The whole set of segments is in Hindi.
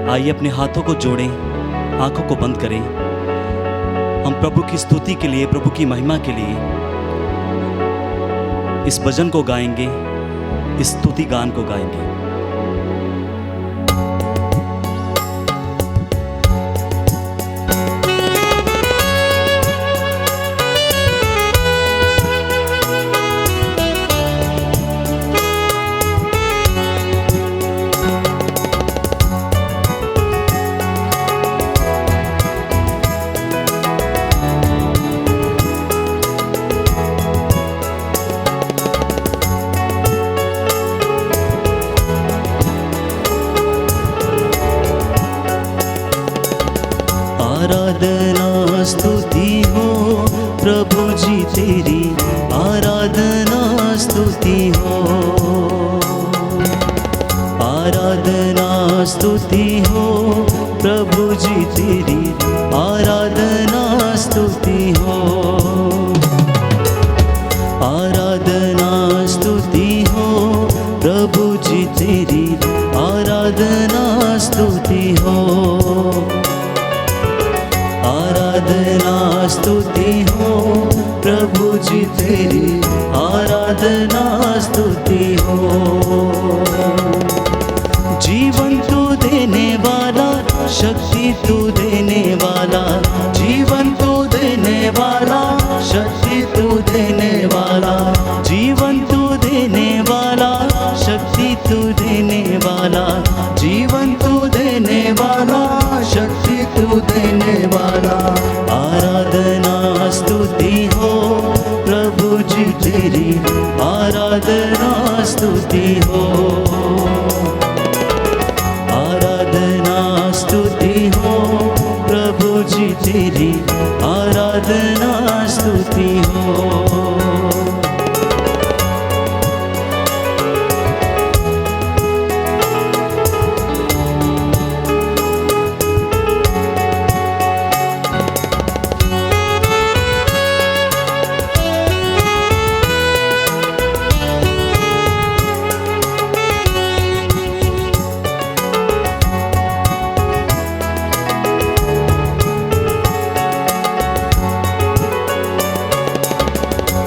आइए अपने हाथों को जोड़ें, आंखों को बंद करें। हम प्रभु की स्तुति के लिए, प्रभु की महिमा के लिए इस भजन को गाएंगे, इस स्तुति गान को गाएंगे। आराधना स्तुति हो प्रभु जी तेरी, आराधना स्तुति हो। आराधना स्तुति हो प्रभु जी तेरी, आराधना स्तुति हो। आराधना स्तुति हो प्रभु जी तेरी, आराधना स्तुति हो। आराधना स्तुति हो प्रभु जी तेरी, आराधना स्तुति हो। जीवन तू देने वाला, शक्ति तू देने वाला, जीवन तू देने वाला, शक्ति तू देने वाला, जीवन तू देने वाला, शक्ति तू देने वाला, जीवन तू देने वाला, शक्ति तू देने वाला। आराधना स्तुति हो प्रभु जी तेरी, आराधना स्तुति हो। आराधना स्तुति हो प्रभु जी तेरी, आराधना स्तुति हो।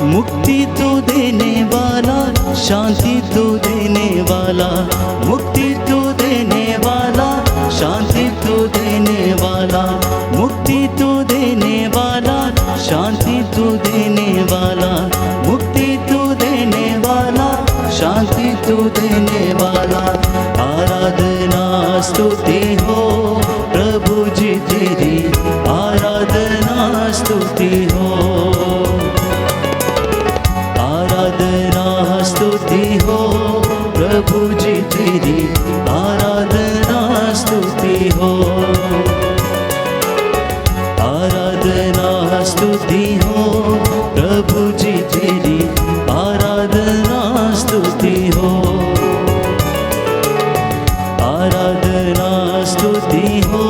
मुक्ति तो देने वाला, शांति तो देने वाला, मुक्ति तो देने वाला, शांति तो देने वाला, मुक्ति तो देने वाला, शांति तो देने वाला, मुक्ति तो देने वाला, शांति तो देने वाला। आराधना स्तुति हो प्रभु जी तेरी, आराधना स्तुति हो। आराधना स्तुति हो प्रभु जी तेरी, आराधना स्तुति हो। आराधना स्तुति हो प्रभु जी तेरी, आराधना स्तुति हो। आराधना स्तुति हो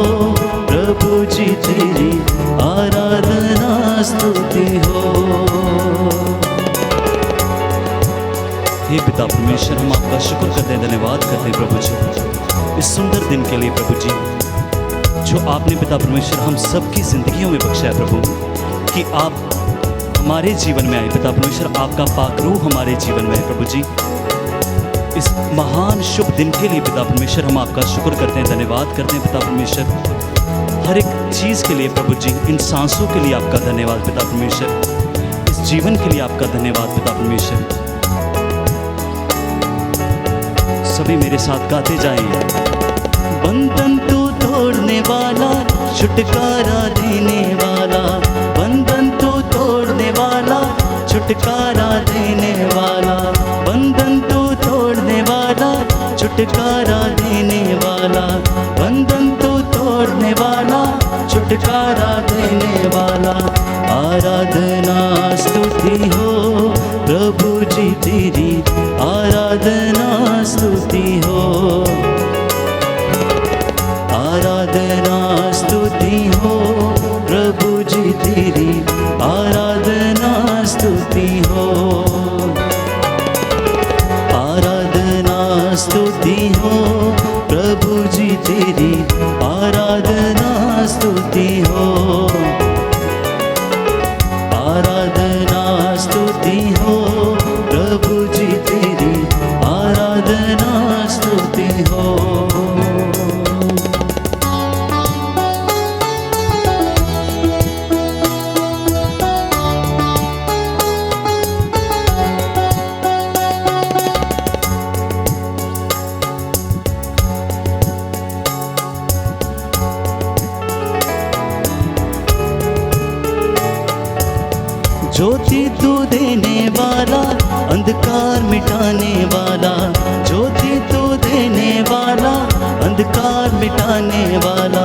प्रभु जी तेरी, आराधना स्तुति हो। हे पिता परमेश्वर, हम आपका शुक्र करते हैं, धन्यवाद करते हैं प्रभु जी इस सुंदर दिन के लिए प्रभु जी, जो आपने पिता परमेश्वर हम सबकी जिंदगियों में बख्शा है प्रभु, कि आप हमारे जीवन में आए पिता परमेश्वर, आपका पाक रूह हमारे जीवन में है प्रभु जी। इस महान शुभ दिन के लिए पिता परमेश्वर हम आपका शुक्र करते हैं, धन्यवाद करते हैं पिता परमेश्वर। हर एक चीज़ के लिए प्रभु जी, इन सांसों के लिए आपका धन्यवाद पिता परमेश्वर, इस जीवन के लिए आपका धन्यवाद पिता परमेश्वर। सभी मेरे साथ गाते जाएं। बंधन तू तोड़ने वाला, छुटकारा देने वाला, बंधन तू तोड़ने वाला, छुटकारा देने वाला, बंधन तू तोड़ने वाला, छुटकारा देने वाला, बंधन तू तोड़ने वाला, छुटकारा देने वाला। आराधना स्तुति हो प्रभु जी तेरी, आराधना स्तुति हो। आराधना स्तुति हो प्रभु जी तेरी, आराधना स्तुति हो। आराधना स्तुति हो प्रभु जी तेरी, अंधकार मिटाने वाला, ज्योति तू देने वाला, अंधकार मिटाने वाला,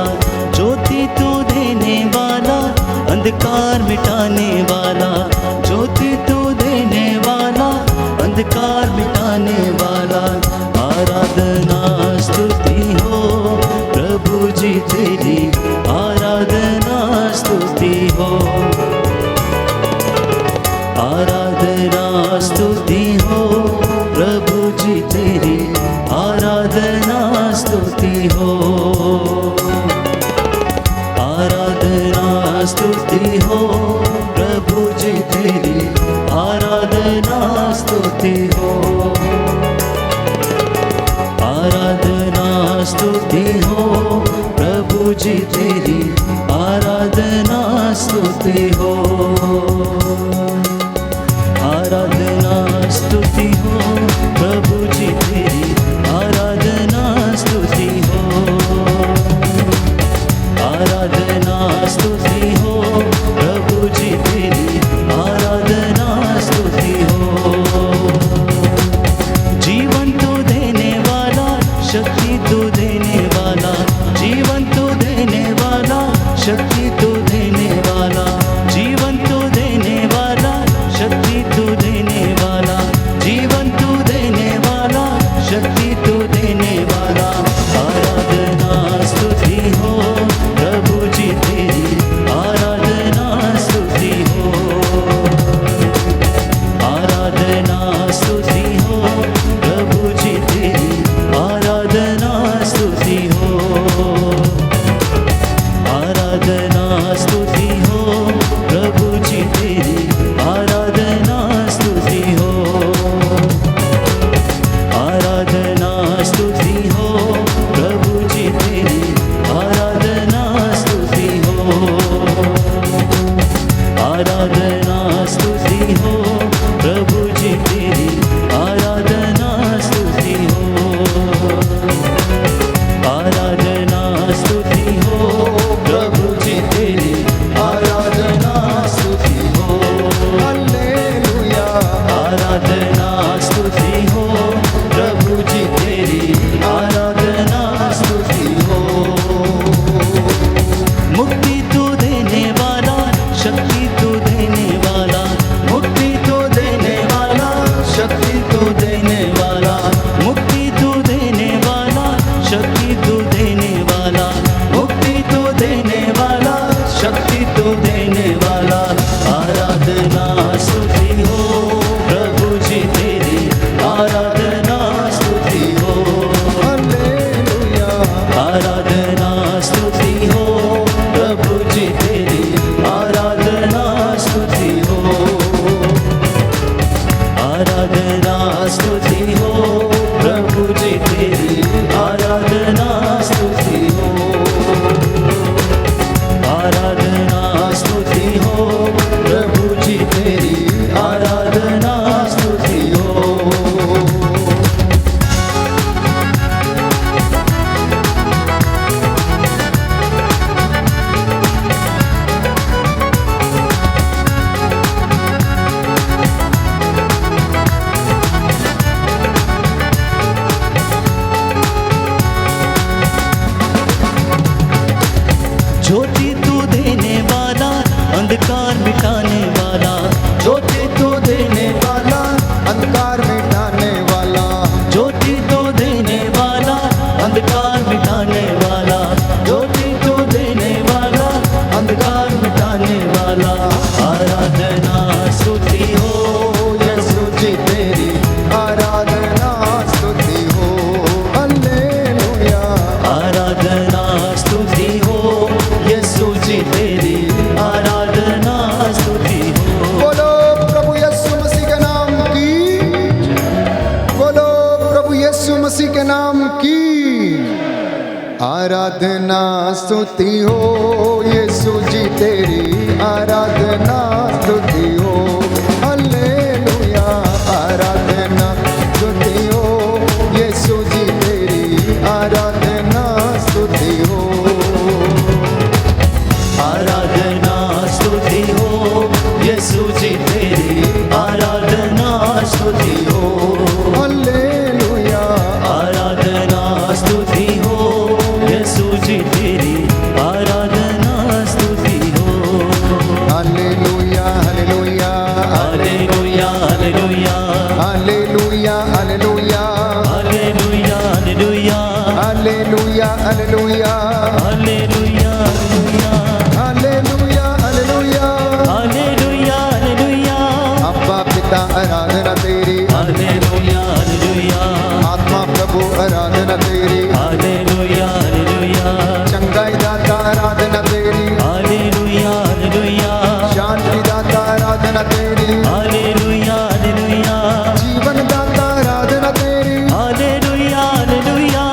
ज्योति तू देने वाला, अंधकार मिटाने वाला, ज्योति तू देने वाला, अंधकार मिटाने वाला। आराधना स्तुति हो प्रभु जी तेरी, आराधना स्तुति हो, आराधना स्तुति हो प्रभु जी तेरी, आराधना स्तुति हो, आराधना स्तुति हो प्रभु जी तेरी, आराधना स्तुति हो, आराधना स्तुति हो प्रभु जी तेरी, आराधना स्तुति हो, आराधना स्तुति हो प्रभु जी तेरी, आराधना स्तुति हो, आराधना स्तुति हो प्रभु जी तेरी, आराधना स्तुति हो। जीवन तो देने वाला, शक्ति तो देने वाला, जीवन तो देने वाला, शक्ति तो देने वाला, जीवन तो देने वाला, शक्ति तो देने वाला, जीवन तो देने वाला, शक्ति तो देने वाला। आराधना स्तुति हो प्रभु जी तेरी, आराधना स्तुति हो, आराधना स्तुति हो प्रभु जी तेरी, आराधना स्तुति हो, आराधना स्तुति हो प्रभु जी तेरी, आराधना स्तुति हो, आराधना स्तुति हो प्रभु जी तेरी, आराधना स्तुति हो, आराधना स्तुति हो प्रभु जी तेरी, आराधना स्तुति हो, आराधना स्तुति हो प्रभु जी तेरी, आराधना स्तुति हो, हालेलुया, आराधना स्तुति हो प्रभु जी तेरी, आराधना स्तुति हो। मुक्ति तो देने वाला, शक्ति तो देने वाला, मुक्ति तो देने वाला, शक्ति तो देने वाला, मुक्ति तो देने वाला, शक्ति तो देने वाला, मुक्ति तो देने वाला, शक्ति तो देने वाला। आराधना स्तुति हो प्रभु जी तेरी, आराधना स्तुति हो, हालेलुया, आराधना स्तुति हो प्रभु जी तेरी, आराधना स्तुति हो, आराधना स्तुति हो प्रभु जी तेरी, आराधना स्तुति हो, आराधना स्तुति हो प्रभु जी तेरी, आराधना स्तुति हो। ज्योति तू देने वाला, अंधकार मिटाने वाला, ज्योति तू देने वाला, अंधकार मिटाने वाला, ज्योति तो देने वाला, अंधकार मिटाने वाला, ज्योति तो देने वाला, अंधकार मिटाने वाला। आराधना स्तुति हो यीशु जी तेरी, आराधना स्तुति हो, हालेलुया, आराधना स्तुति हो यीशु जी तेरी, आराधना स्तुति हो। बोलो प्रभु यीशु मसीह के नाम की, बोलो प्रभु यीशु मसीह के नाम की। आराधना स्तुति हो यीशु जी तेरी, आराधना स्तुति हो, हालेलुया, आराधना स्तुति हो यीशु जी तेरी, आराधना स्तुति हो, आराधना स्तुति हो यीशु जी तेरी, आराधना स्तुति hallelujah hallelujah hallelujah hallelujah hallelujah hallelujah अब्बा पिता आराधना तेरी हालेलुया हालेलुया आत्मा प्रभु आराधना तेरी हालेलुया हालेलुया चंगाई दाता आराधना तेरी हालेलुया हालेलुया शांति दाता आराधना तेरी हालेलुया हालेलुया जीवन दाता आराधना तेरी hallelujah hallelujah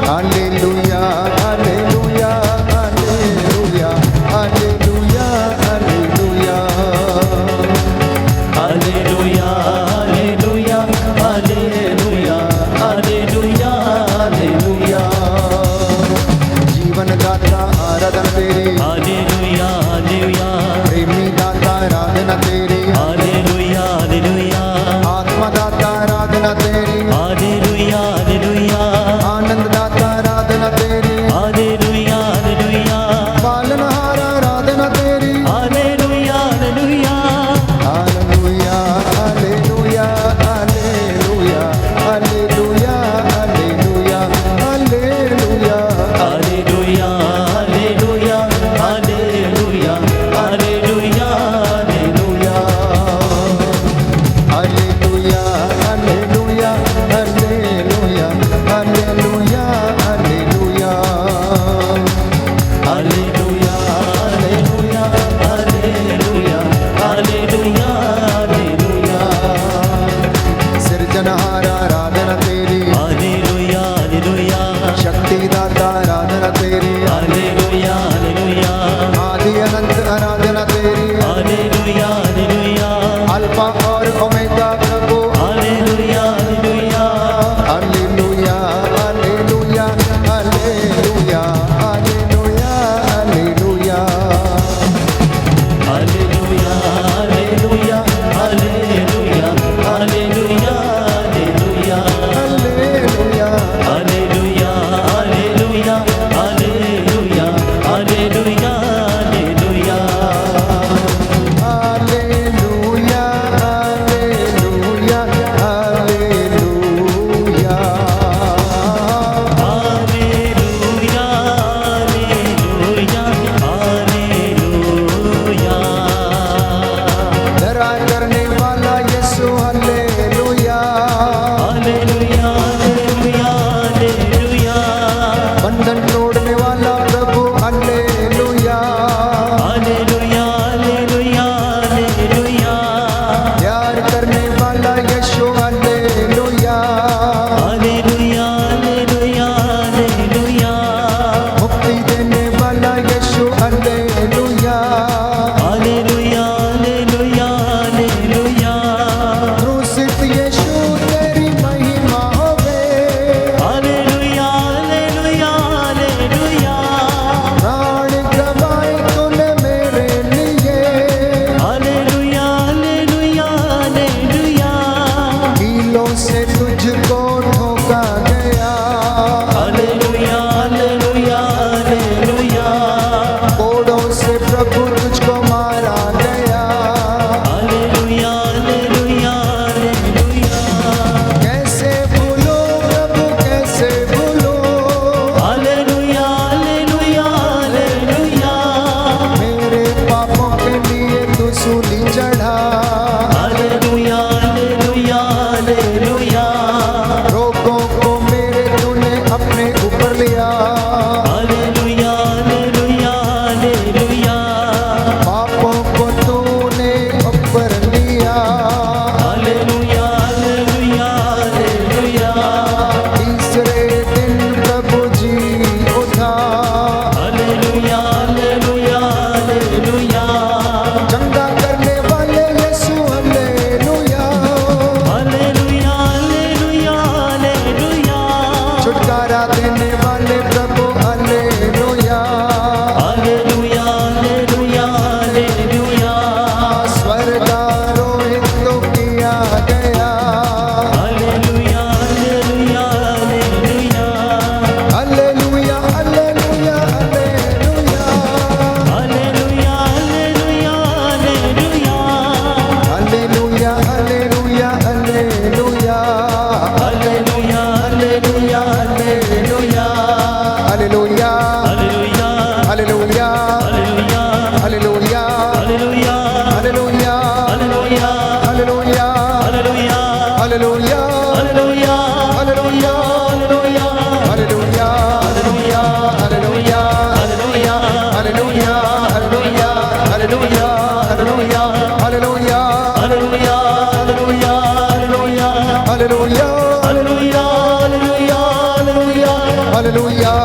hallelujah hallelujah hallelujah hallelujah hallelujah hallelujah hallelujah hallelujah hallelujah hallelujah जीवन दाता आराधना तेरी हालेलुया हालेलुया प्रेमी दाता आराधना तेरी हालेलुया हालेलुया आत्मा दाता आराधना तेरी हालेलुया हालेलुया आनंद दाता आराधना तेरी हालेलुया हालेलुया पालनहार आराधना तेरी hallelujah hallelujah hallelujah hallelujah hallelujah hallelujah hallelujah hallelujah hallelujah hallelujah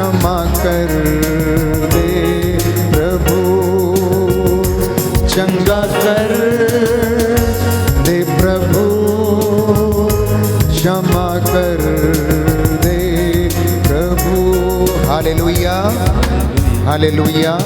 क्षमा कर दे प्रभु, चंगा कर दे प्रभु, क्षमा कर दे प्रभु। Hallelujah, hallelujah.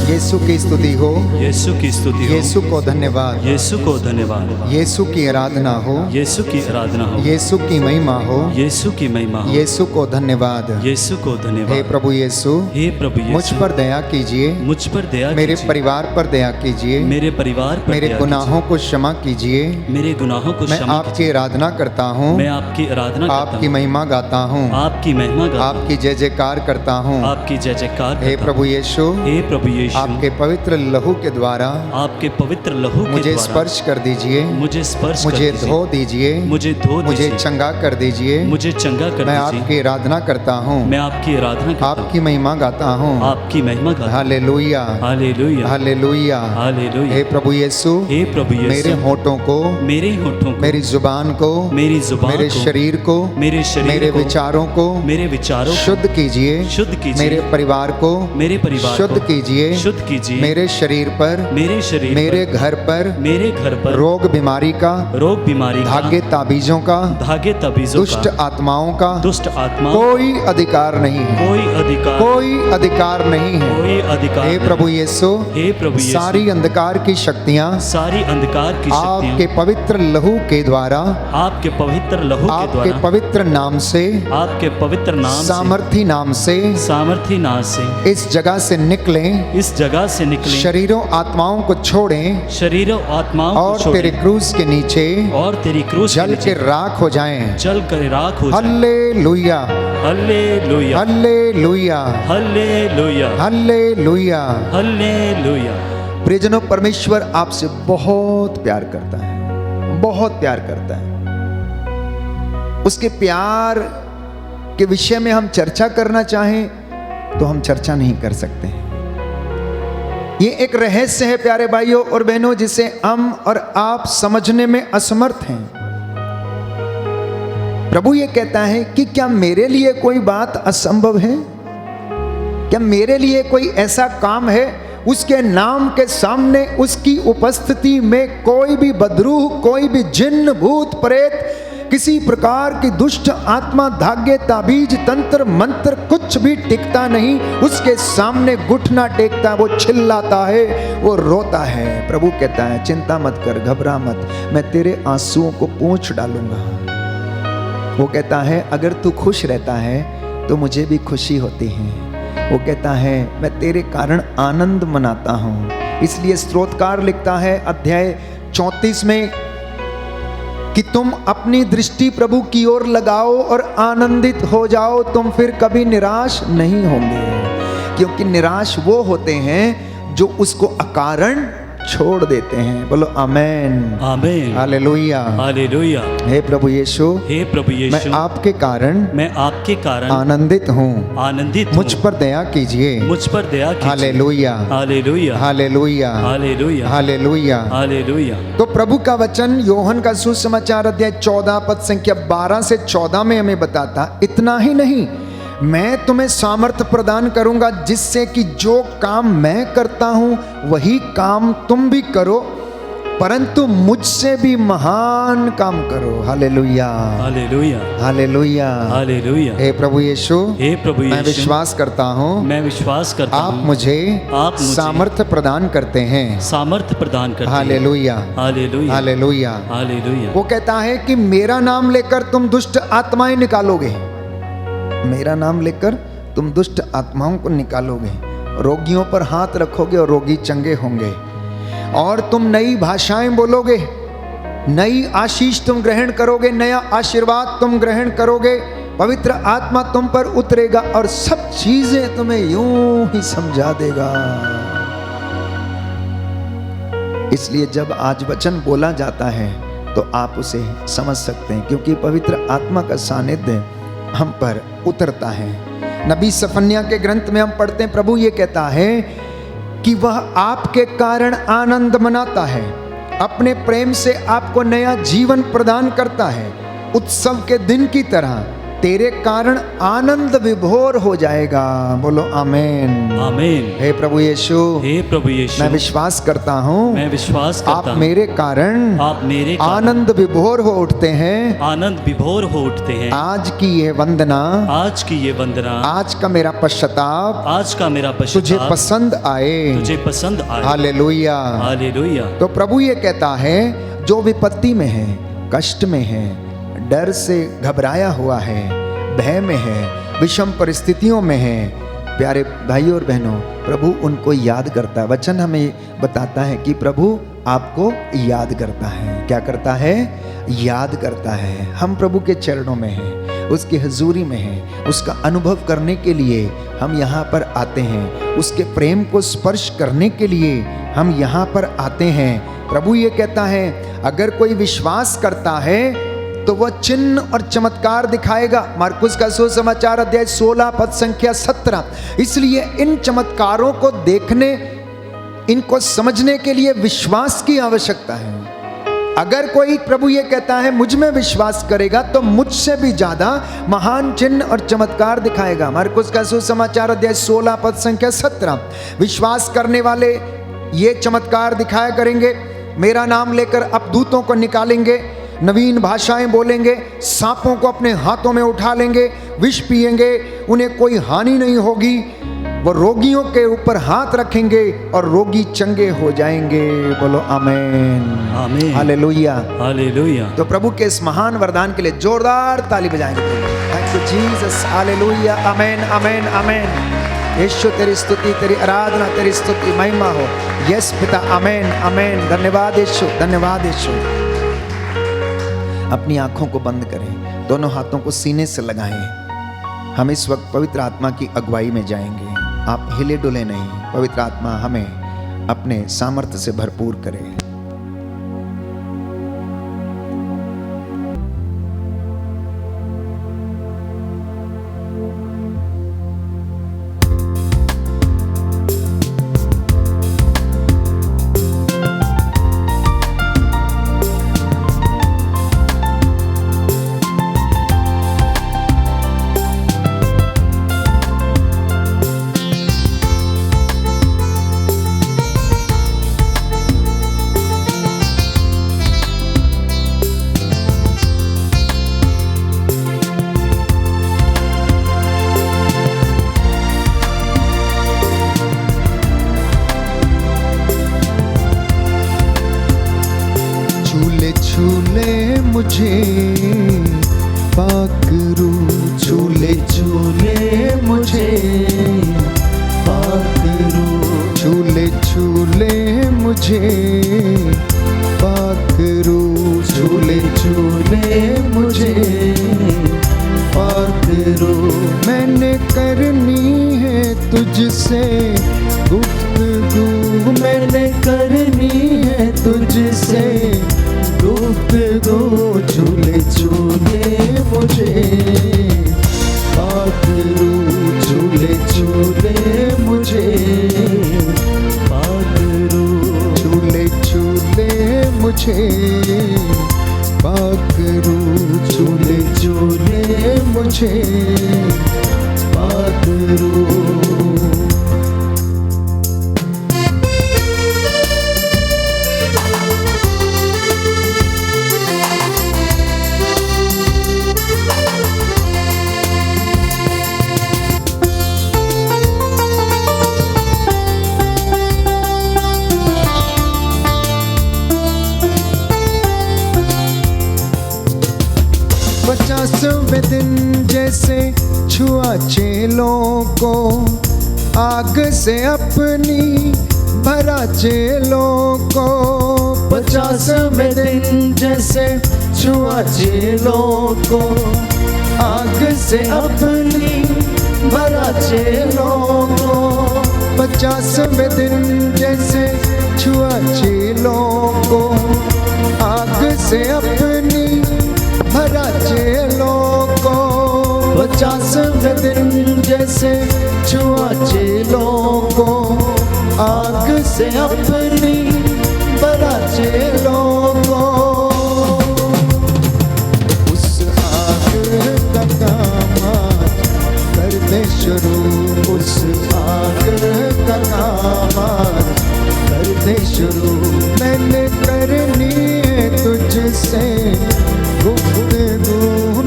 यीशु की स्तुति हो, यीशु की स्तुति हो, यीशु को धन्यवाद, यीशु को धन्यवाद, यीशु की आराधना हो, यीशु की आराधना हो, यीशु की महिमा हो, यीशु की महिमा हो, यीशु को धन्यवाद। यीशु को हे धन्यवाद। प्रभु यीशु, हे प्रभु मुझ यीशु, पर दया कीजिए, मुझ पर दया मेरे कीजिए, परिवार पर दया कीजिए, मेरे परिवार पर मेरे दया गुनाहों को क्षमा कीजिए। कीजिए, मेरे गुनाहों को मैं क्षमा आपकी आराधना करता हूँ, कीजिए। मैं आपकी आराधना करता आपकी हूँ, महिमा गाता हूँ, आपकी महिमा गाता हूँ, आपकी जय जयकार करता हूँ। आपकी जय जयकार हे करता प्रभु यीशु, हूँ। हे प्रभु यीशु, आपके पवित्र लहू के द्वारा आपके पवित्र लहू के मुझे द्वारा स्पर्श कर दीजिए, मुझे स्पर्श कर मुझे दीजिए, धो दीजिए, मुझे धो मुझे दीजिए, चंगा कर दीजिए। मुझे चंगा कर मैं दीजिए। आपकी आराधना करता हूँ, मैं आपकी आराधना करता हूँ, आपकी महिमा गाता हूँ। आपकी महिमा गाता हूँ। Hallelujah, hallelujah, hallelujah. हालेलुया। हे प्रभु यीशु, हे प्रभु मेरे यीशु, होठों को, मेरे होठों को, मेरी जुबान को, मेरी जुबान मेरे को, शरीर को, मेरे शरीर मेरे को, विचारों को मेरे विचारों को शुद्ध कीजिए, शुद्ध कीजिए, मेरे परिवार को मेरे परिवार शुद्ध को कीजिए, शुद्ध कीजिए, मेरे शरीर पर, मेरे शरीर मेरे पर, घर पर मेरे घर पर रोग बीमारी का, रोग बीमारी का, धागे ताबीजों का, धागे तबीजों दुष्ट का, आत्माओं का दुष्ट आत्मा, कोई अधिकार नहीं है, कोई अधिकार, कोई अधिकार नहीं है। कोई अधिकार हे नहीं। प्रभु यीशु, हे प्रभु यीशु, सारी अंधकार की शक्तियां सारी अंधकार की आपके शक्तियां पवित्र लहू के द्वारा, आपके पवित्र लहू के आपके द्वारा, पवित्र नाम से, आपके पवित्र नाम से, सामर्थी नाम से सामर्थी नाम से इस जगह से निकलें, इस जगह से निकले, शरीरों आत्माओं को छोड़ें शरीरों आत्माओं को और छोड़ें, तेरे क्रूस के नीचे और तेरी क्रूस के जल नीचे के राख हो जाएं। जल कर राख हो जाए। Hallelujah, hallelujah, hallelujah, hallelujah, hallelujah. Hallelujah. प्रियजनों, परमेश्वर आपसे बहुत प्यार करता है, बहुत प्यार करता है। उसके प्यार के विषय में हम चर्चा करना चाहें तो हम चर्चा नहीं कर सकते। ये एक रहस्य है प्यारे भाइयों और बहनों, जिसे हम और आप समझने में असमर्थ हैं। प्रभु ये कहता है कि क्या मेरे लिए कोई बात असंभव है? क्या मेरे लिए कोई ऐसा काम है उसके नाम के सामने, उसकी उपस्थिति में कोई भी बदरूह, कोई भी जिन्न, भूत, प्रेत, किसी प्रकार की दुष्ट आत्मा, धागे, ताबीज, तंत्र, मंत्र कुछ भी टिकता नहीं। उसके सामने घुटना टेकता है, वो चिल्लाता है, वो रोता है। प्रभु कहता है चिंता मत कर, घबरा मत, मैं तेरे आंसुओं को पोंछ डालूंगा। वो कहता है अगर तू खुश रहता है तो मुझे भी खुशी होती है। वो कहता है मैं तेरे कारण आनंद मनाता हूँ। इसलिए स्तोत्रकार लिखता है अध्याय 34 में कि तुम अपनी दृष्टि प्रभु की ओर लगाओ और आनंदित हो जाओ, तुम फिर कभी निराश नहीं होंगे। क्योंकि निराश वो होते हैं जो उसको अकारण छोड़ देते हैं। बोलो आमेन, आमीन, हालेलुया, हालेलुया। हे प्रभु यीशु, हे प्रभु मैं यीशु, आपके कारण मैं आपके कारण आनंदित हूँ। आनंदित मुझ हूँ। पर दया कीजिए। मुझ पर दया कीजिए। Hallelujah, hallelujah, hallelujah, hallelujah, hallelujah. Hallelujah. तो प्रभु का वचन योहन का सुसमाचार अध्याय 14 पद संख्या 12 से 14 में हमें बताता, इतना ही नहीं मैं तुम्हें सामर्थ प्रदान करूंगा जिससे कि जो काम मैं करता हूं वही काम तुम भी करो, परंतु मुझसे भी महान काम करो। Hallelujah, hallelujah, hallelujah, hallelujah. हे प्रभु यीशु, हे प्रभु मैं यीशु, विश्वास करता हूँ मैं विश्वास करता आप हूँ मुझे सामर्थ्य प्रदान करते हैं। सामर्थ्य प्रदान करते हैं। Hallelujah, hallelujah, hallelujah. हालेलुया। वो कहता है कि मेरा नाम लेकर तुम दुष्ट आत्माएं निकालोगे। मेरा नाम लेकर तुम दुष्ट आत्माओं को निकालोगे, रोगियों पर हाथ रखोगे और रोगी चंगे होंगे, और तुम नई भाषाएं बोलोगे, नई आशीष तुम ग्रहण करोगे, नया आशीर्वाद तुम ग्रहण करोगे, पवित्र आत्मा तुम पर उतरेगा और सब चीजें तुम्हें यूं ही समझा देगा। इसलिए जब आज वचन बोला जाता है तो आप उसे समझ सकते हैं, क्योंकि पवित्र आत्मा का सानिध्य हम पर उतरता है। नबी सफन्या के ग्रंथ में हम पढ़ते हैं, प्रभु ये कहता है कि वह आपके कारण आनंद मनाता है, अपने प्रेम से आपको नया जीवन प्रदान करता है। उत्सव के दिन की तरह तेरे कारण आनंद विभोर हो जाएगा। बोलो आमेन। आमीन। हे प्रभु यीशु, हे प्रभु यीशु, मैं विश्वास करता हूँ मैं विश्वास आप करता हूँ मेरे कारण आप मेरे कारण आनंद विभोर हो उठते हैं। आनंद विभोर हो उठते हैं। आज की ये वंदना, आज की ये वंदना, आज का मेरा पश्चाताप आज का मेरा तुझे पश्चाताप पसंद आए। तुझे पसंद आए। हालेलुया। हालेलुया। तो प्रभु ये कहता है, जो विपत्ति में है, कष्ट में है, डर से घबराया हुआ है, भय में है, विषम परिस्थितियों में है, प्यारे भाइयों और बहनों, प्रभु उनको याद करता है। वचन हमें बताता है कि प्रभु आपको याद करता है। क्या करता है? याद करता है। हम प्रभु के चरणों में हैं, उसकी हजूरी में हैं, उसका अनुभव करने के लिए हम यहाँ पर आते हैं, उसके प्रेम को स्पर्श करने के लिए हम यहाँ पर आते हैं। प्रभु ये कहता है, अगर कोई विश्वास करता है तो वह चिन्ह और चमत्कार दिखाएगा। मार्कुस का सुसमाचार अध्याय 16 पद संख्या 17। इसलिए इन चमत्कारों को देखने, इनको समझने के लिए विश्वास की आवश्यकता है। अगर कोई, प्रभु ये कहता है, मुझ में विश्वास करेगा तो मुझसे भी ज्यादा महान चिन्ह और चमत्कार दिखाएगा। मार्कुस का सुसमाचार अध्याय 16 पद संख्या 17। विश्वास करने वाले ये चमत्कार दिखाया करेंगे। मेरा नाम लेकर अपदूतों को निकालेंगे, नवीन भाषाएं बोलेंगे, सांपों को अपने हाथों में उठा लेंगे, विष पिएंगे, उन्हें कोई हानि नहीं होगी। वो रोगियों के ऊपर हाथ रखेंगे और रोगी चंगे हो जाएंगे। बोलो आमीन। आमीन। हालेलुया। हालेलुया। तो प्रभु के इस महान वरदान के लिए जोरदार ताली बजाएंगे। Thank you Jesus. हालेलुया। आमीन, आमीन, आमीन। यीशु तेरी स्तुति, तेरी आराधना, तेरी स्तुति, महिमा हो। यस पिता, आमीन, आमीन। धन्यवाद यीशु, धन्यवाद यीशु। अपनी आंखों को बंद करें, दोनों हाथों को सीने से लगाएं। हम इस वक्त पवित्र आत्मा की अगुवाई में जाएंगे। आप हिले डुले नहीं। पवित्र आत्मा हमें अपने सामर्थ्य से भरपूर करे। झूले मुझे पाकरू, झूले झूले मुझे पाकरू, झूले झूले मुझे पाकरू, झूले झूले मुझे पाकरू। मैंने करनी है तुझसे गुफ्तगू, मैंने करनी है तुझसे गुफ्तगू, झूले झूले मुझे पाकरू, झूले झूले मुझे पाकरू, झूले झूले मुझे पाकरू, झूले झूले मुझे पाकरू। पचासवें दिन जैसे छुआ चेलों को, आग से अपनी भरा चेलों को। 50वें दिन जैसे छुआ चेलों को, आग से अपनी भरा चेलों को। 50वें दिन जैसे छुआ चेलों को, आग से अपनी भरा चेलों को। 50वें दिन जैसे छुआ चेलों को, आग से अपनी भरा चेलों को। उस आग का उस आग का काम आज कर दे शुरू। मैंने करनी है तुझसे गुफ्तगू,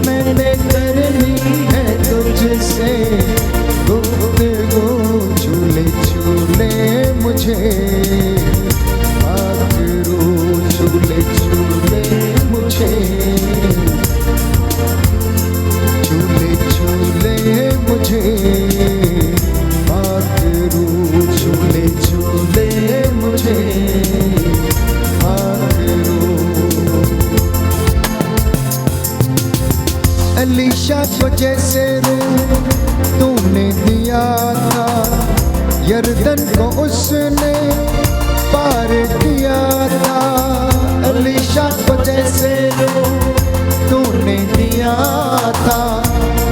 मैंने करनी है तुझसे गुफ्तगू। झूले झूले मुझे आखिरू, झूले झूले मुझे, झूले झूले मुझे आखिरू, झूले झूले मुझे आखिरू। अलीशा को जैसे रूह तूने दिया था, यरदन को उसने पार किया था। अलीशा को जैसे रूह तूने दिया था,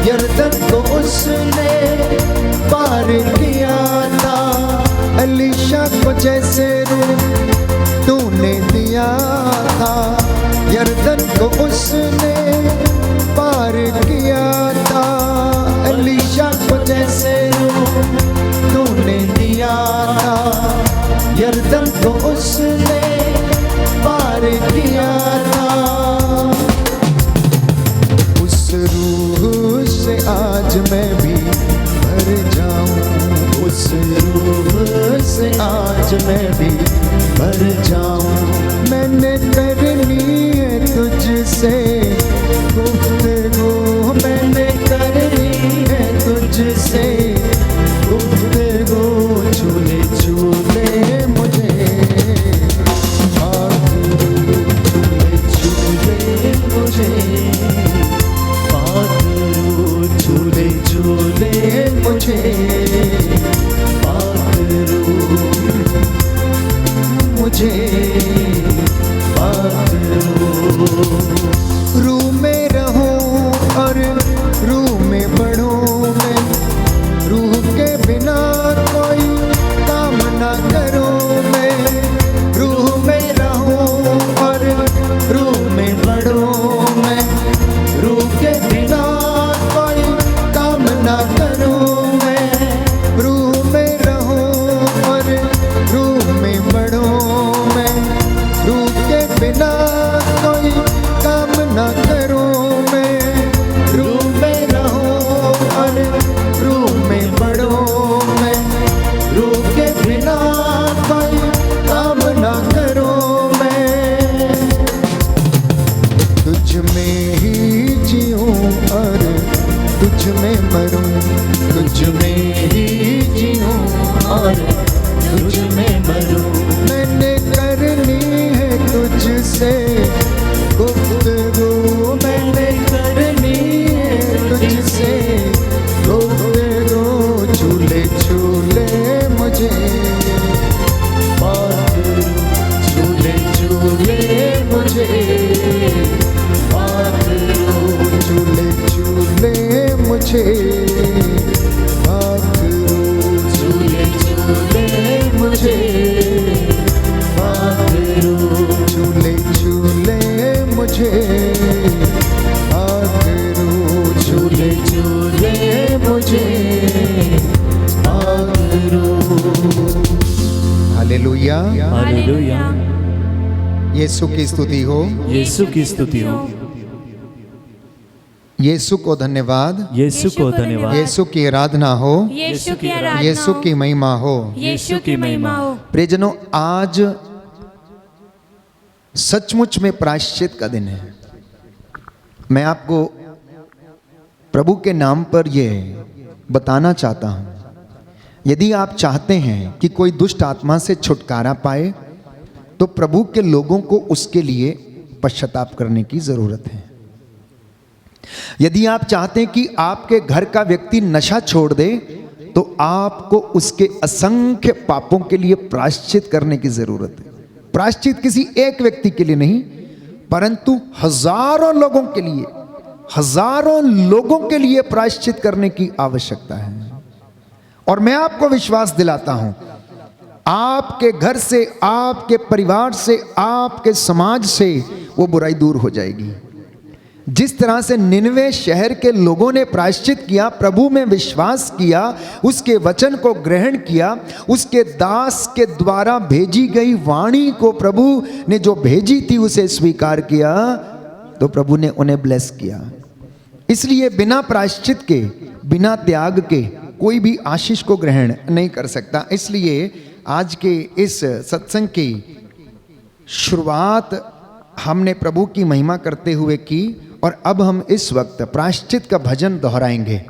यरदन को उसने पार किया था। अलीशा को जैसे रूह तूने दिया था, यरदन को उसने पार किया था। अलीशा को जैसे रूह तूने दिया था, यरदन को उसने पार किया था। उस रूह से आज मैं भी भर जाऊं, उस रूह से आज मैं भी भर जाऊं। मैंने करनी है तुझसे गुफ्तगू, मैंने करनी है तुझसे गुफ्तगू। झूले झूले मुझे आखिरू, झूले झूले मुझे आखिरू, झूले झूले मुझे आखिरू, मुझे आखिरू। रूह में रहूं और रूह में बढ़ूं मैं, रूह के बिना कोई काम ना करूं मैं। रूह में रहूं और रूह में बढ़ूं मैं, रूह के बिना कोई काम ना करूं मैं। रूह में रहूं और रूह में बढ़ूं मैं, रूह के बिना कोई काम ना करूं मैं। रूह में रहूं और रूह में बढ़ूं मैं, रूह के बिना कोई काम ना करूं मैं। तुझ में ही जीऊं और तुझ में मरूं, तुझ में ही जीऊं और तुझ में मरूं। मैंने करनी है तुझसे गुफ्तगू, मैंने करनी है तुझसे गुफ्तगू। झूले झूले मुझे आखिरू, झूले झूले मुझे आखिरू, झूले झूले मुझे आखिरू, झूले झूले मुझे आखिरू, झूले झूले मुझे आखिरू, झूले झूले मुझे आखिरू। Hallelujah, hallelujah. यीशु की स्तुति हो, यीशु की स्तुति हो, यीशु को धन्यवाद, यीशु को धन्यवाद, यीशु की आराधना हो, यीशु की आराधना यीशु की महिमा हो। यीशु की महिमा हो। प्रियजनों, आज सचमुच में प्रायश्चित का दिन है। मैं आपको प्रभु के नाम पर यह बताना चाहता हूं, यदि आप चाहते हैं कि कोई दुष्ट आत्मा से छुटकारा पाए तो प्रभु के लोगों को उसके लिए पश्चाताप करने की जरूरत है। यदि आप चाहते हैं कि आपके घर का व्यक्ति नशा छोड़ दे तो आपको उसके असंख्य पापों के लिए प्रायश्चित करने की जरूरत है। प्रायश्चित किसी एक व्यक्ति के लिए नहीं, परंतु हजारों लोगों के लिए प्रायश्चित करने की आवश्यकता है। और मैं आपको विश्वास दिलाता हूं, आपके घर से, आपके परिवार से, आपके समाज से वो बुराई दूर हो जाएगी। जिस तरह से निनवे शहर के लोगों ने प्रायश्चित किया, प्रभु में विश्वास किया, उसके वचन को ग्रहण किया, उसके दास के द्वारा भेजी गई वाणी को प्रभु ने जो भेजी थी उसे स्वीकार किया, तो प्रभु ने उन्हें ब्लेस किया। इसलिए बिना प्रायश्चित के, बिना त्याग के कोई भी आशीष को ग्रहण नहीं कर सकता। इसलिए आज के इस सत्संग की शुरुआत हमने प्रभु की महिमा करते हुए की, और अब हम इस वक्त प्रायश्चित का भजन दोहराएंगे।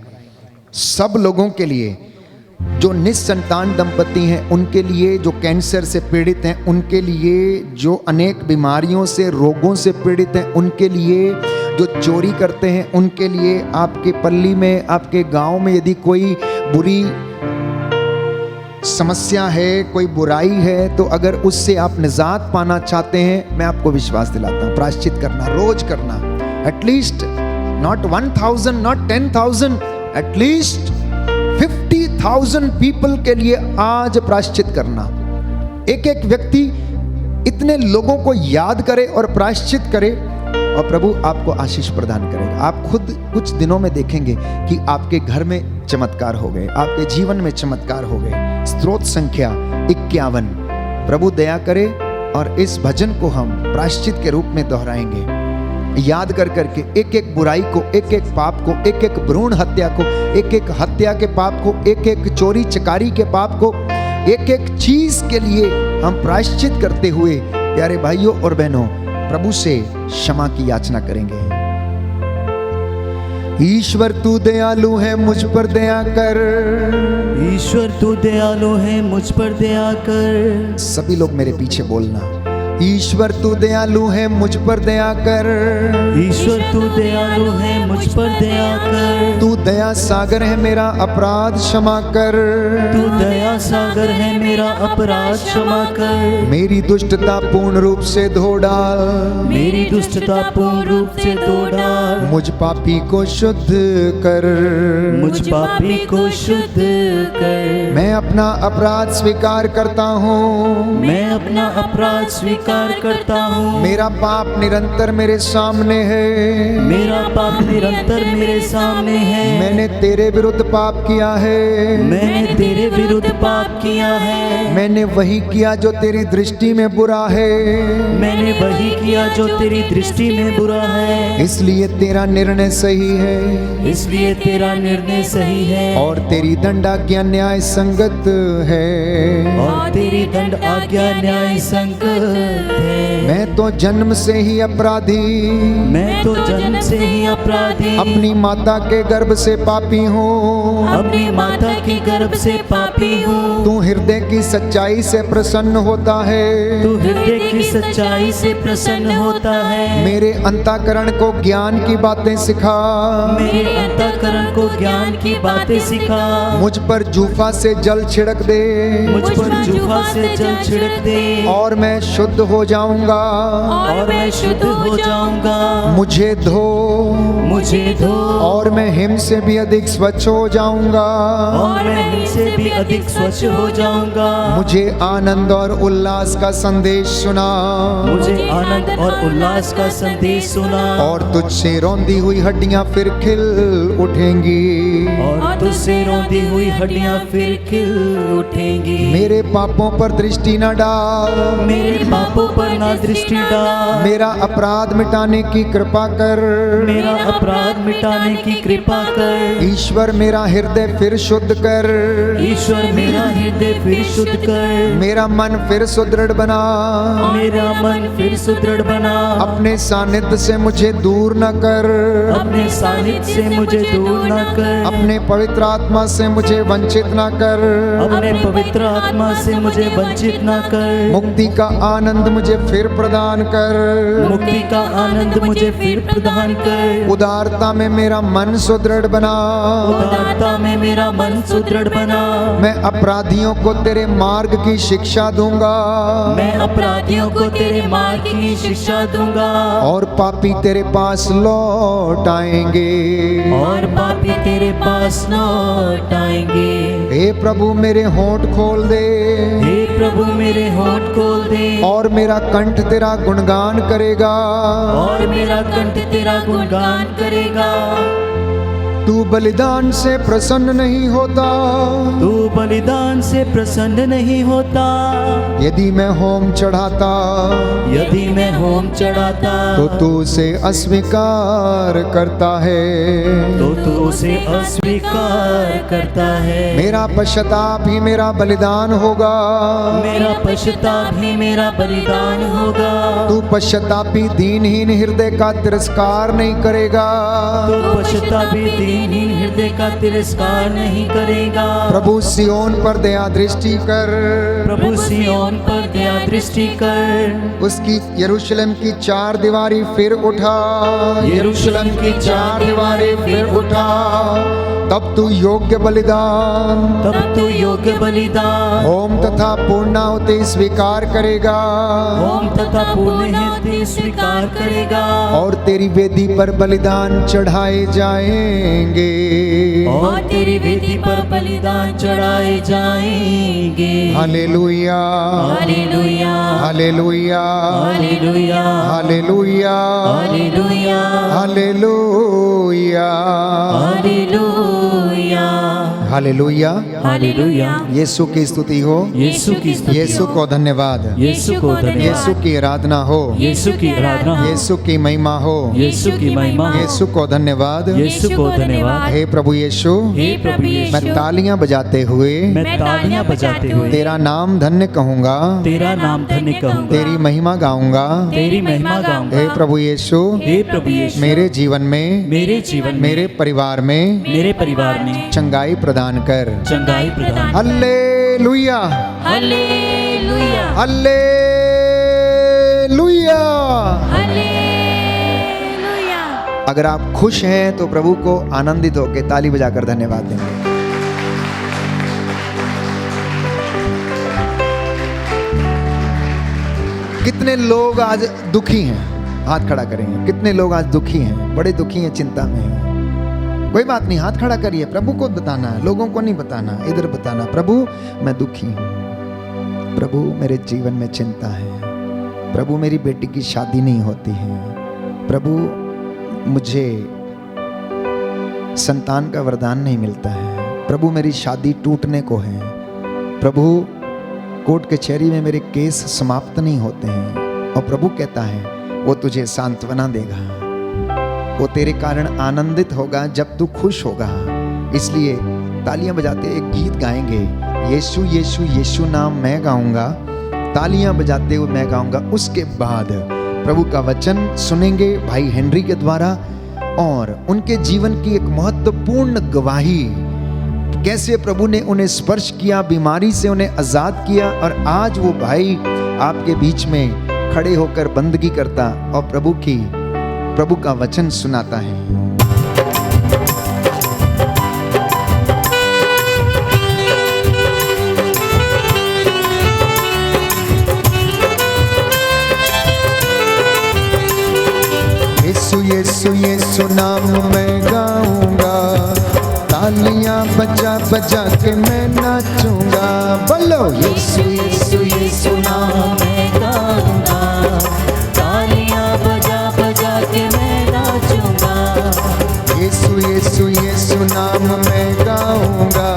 सब लोगों के लिए, जो निस्संतान दंपति हैं उनके लिए, जो कैंसर से पीड़ित हैं उनके लिए, जो अनेक बीमारियों से, रोगों से पीड़ित हैं उनके लिए, जो चोरी करते हैं उनके लिए, आपके पल्ली में, आपके गांव में यदि कोई बुरी समस्या है, कोई बुराई है, तो अगर उससे आप निजात पाना चाहते हैं, मैं आपको विश्वास दिलाता हूं, प्रायश्चित करना, रोज करना, at least not 1000, not 10,000, at least 50,000 people के लिए आज प्रायश्चित करना। एक एक व्यक्ति इतने लोगों को याद करे और प्रायश्चित करे, और प्रभु आपको आशीष प्रदान करेगा। आप खुद कुछ दिनों में देखेंगे कि आपके घर में चमत्कार हो गए, आपके जीवन में चमत्कार हो गए। स्तोत्र संख्या 51। प्रभु दया करे, और इस भजन को हम प्रायश्चित के रूप में दोहराएंगे, याद कर करके, एक एक बुराई को, एक एक पाप को, एक एक भ्रूण हत्या को, एक एक हत्या के पाप को, एक एक चोरी चकारी के पाप को, एक एक चीज के लिए हम प्रायश्चित करते हुए प्यारे भाइयों और बहनों प्रभु से क्षमा की याचना करेंगे। ईश्वर तू दयालु है, मुझ पर दया कर। ईश्वर तू दयालु है, मुझ पर दया कर। सभी लोग मेरे पीछे बोलना, ईश्वर तू दयालु है, मुझ पर दया कर। ईश्वर तू दयालु है, मुझ पर दया कर। तू दया सागर है, मेरा अपराध क्षमा कर। तू दया सागर है, मेरा अपराध क्षमा कर। मेरी दुष्टता पूर्ण रूप से धो डाल। मेरी दुष्टता पूर्ण रूप से धो डाल। मुझ पापी को शुद्ध कर। मुझ पापी को शुद्ध कर। मैं अपना अपराध स्वीकार करता हूँ। मैं अपना अपराध स्वीकार करता हूँ। मेरा पाप निरंतर मेरे सामने है। मेरा पाप निरंतर मेरे सामने है। मैंने तेरे विरुद्ध पाप किया है। मैंने तेरे विरुद्ध पाप किया है। मैंने वही किया जो तेरी दृष्टि में बुरा है। मैंने वही किया जो तेरी दृष्टि में बुरा है। इसलिए तेरा निर्णय सही है। इसलिए तेरा निर्णय सही है। और तेरी दंड आज्ञा न्याय संगत है। और तेरी दंड आज्ञा न्याय संगत है। मैं तो जन्म से ही अपराधी। मैं तो जन्म से ही अपराधी। अपनी माता के गर्भ से पापी हूँ। अपनी माता के गर्भ से पापी हूँ। तू हृदय की सच्चाई से प्रसन्न होता है। तू हृदय की सच्चाई से प्रसन्न होता है। मेरे अंतःकरण को ज्ञान की बातें सिखा। मेरे अंतःकरण को ज्ञान की बातें सिखा। मुझ पर जूफा से जल छिड़क दे। मुझ पर जूफा से जल छिड़क दे। और मैं शुद्ध हो जाऊंगा। और मैं शुद्ध हो जाऊंगा। मुझे धो। मुझे धो। और मैं हिम से भी अधिक स्वच्छ हो जाऊंगा। और मैं हिम से भी अधिक स्वच्छ हो जाऊंगा। मुझे आनंद और उल्लास का संदेश सुना। मुझे आनंद और उल्लास का संदेश सुना। और तुझसे रौंदी हुई हड्डियां फिर खिल उठेंगी। और तुझसे रौंदी हुई हड्डियां फिर खिल उठेंगी। मेरे पापों पर दृष्टि न डाल। मेरे पापों पर ना दृष्टि डाल। मेरा अपराध मिटाने की कृपा कर। मेरा अपराध मिटाने की कृपा कर। ईश्वर मेरा हृदय फिर शुद्ध कर। ईश्वर मेरा हृदय फिर शुद्ध कर। मेरा मन फिर सुदृढ़ बना। मेरा मन फिर सुदृढ़ बना। अपने सानिध्य से मुझे दूर न कर। अपने सानिध्य से मुझे दूर न कर। अपने पवित्र आत्मा से मुझे वंचित न कर। अपने पवित्र आत्मा से मुझे वंचित न कर। मुक्ति का आनंद मुझे फिर प्रदान कर। मुक्ति का आनंद मुझे फिर प्रदान कर। उदारता में मेरा मन सुदृढ़ बना। उदारता में मेरा मन सुदृढ़ बना। मैं अपराधियों को तेरे मार्ग की शिक्षा दूंगा। मैं अपराधियों को तेरे मार्ग की शिक्षा दूंगा। और पापी तेरे पास लौट आएंगे। और पापी तेरे पास लौट आएंगे। हे प्रभु मेरे होंठ खोल दे हे प्रभु मेरे होंठ खोल दे और मेरा कंठ तेरा गुणगान करेगा। और मेरा कंठ तेरा गुणगान करेगा। तू बलिदान से प्रसन्न नहीं होता, तू बलिदान से प्रसन्न नहीं होता। यदि मैं होम चढ़ाता यदि मैं होम चढ़ाता तो तू उसे अस्वीकार करता है। तो तू उसे अस्वीकार करता है। मेरा पश्चाताप ही मेरा बलिदान होगा। मेरा पश्चाताप ही मेरा बलिदान होगा। तू पश्चातापी दीनहीन हृदय का तिरस्कार नहीं करेगा। तो पश्चातापी दीनहीन हृदय का तिरस्कार नहीं करेगा। प्रभु सियोन पर दया दृष्टि कर। प्रभु सियोन पर दया दृष्टि कर। उसकी यरूशलेम की चार दीवारी फिर उठा। यरूशलेम की चार दीवारें फिर उठा। तब तू योग्य बलिदान, तब तू योग्य बलिदान, होम तथा पूर्णाहुति स्वीकार करेगा। होम तथा पूर्णाहुति स्वीकार करेगा। और तेरी वेदी पर बलिदान चढ़ाए जाएंगे। और तेरी वेदी पर बलिदान चढ़ाए जाएंगे। Hallelujah hallelujah hallelujah hallelujah hallelujah hallelujah hallelujah hallelujah hallelujah. Hallelujah. Yeshu की स्तुति हो। यीशु की स्तुति यीशु को धन्यवाद। यीशु को धन्यवाद। यीशु की आराधना हो। यीशु की आराधना हो। यीशु की महिमा हो। यीशु की महिमा हो। यीशु को धन्यवाद। यीशु को धन्यवाद। हे प्रभु यीशु, हे प्रभु मैं यीशु, तालियां बजाते हुए मैं तालियां बजाते हुए तेरा नाम धन्य कहूंगा। तेरा नाम धन्य कहूंगा। तेरी महिमा गाऊंगा। तेरी महिमा गाऊंगा। हे प्रभु यीशु, हे प्रभु यीशु, मेरे जीवन में, मेरे जीवन में, मेरे परिवार में मेरे परिवार में चंगाई प्रदान कर। चंगाई प्रदान। Hallelujah hallelujah hallelujah. हालेलुया। अगर आप खुश हैं तो प्रभु को आनंदित होकर ताली बजाकर धन्यवाद देंगे। कितने लोग आज दुखी हैं? हाथ खड़ा करेंगे। कितने लोग आज दुखी हैं? बड़े दुखी हैं, चिंता में हैं। कोई बात नहीं, हाथ खड़ा करिए। प्रभु को बताना है, लोगों को नहीं बताना। इधर बताना, प्रभु मैं दुखी हूँ। प्रभु मेरे जीवन में चिंता है। प्रभु मेरी बेटी की शादी नहीं होती है। प्रभु मुझे संतान का वरदान नहीं मिलता है। प्रभु मेरी शादी टूटने को है। प्रभु कोर्ट कचहरी में मेरे केस समाप्त नहीं होते हैं। और प्रभु कहता है वो तुझे सांत्वना देगा। वो तेरे कारण आनंदित होगा जब तू खुश होगा। इसलिए तालियां बजाते एक गीत गाएंगे। यीशु यीशु यीशु नाम मैं गाऊंगा। तालियां बजाते हुए मैं गाऊंगा। उसके बाद प्रभु का वचन सुनेंगे भाई हेनरी के द्वारा, और उनके जीवन की एक महत्वपूर्ण गवाही, कैसे प्रभु ने उन्हें स्पर्श किया, बीमारी से उन्हें आजाद किया, और आज वो भाई आपके बीच में खड़े होकर बंदगी करता और प्रभु का वचन सुनाता है। यीशु यीशु यीशु नाम मैं गाऊंगा। तालियां बजा बजा के मैं नाचूंगा। बोलो यीशु यीशु यीशु नाम मैं गाऊंगा। तालियां बजा बजा के मैं नाचूंगा। यीशु यीशु यीशु नाम मैं गाऊंगा।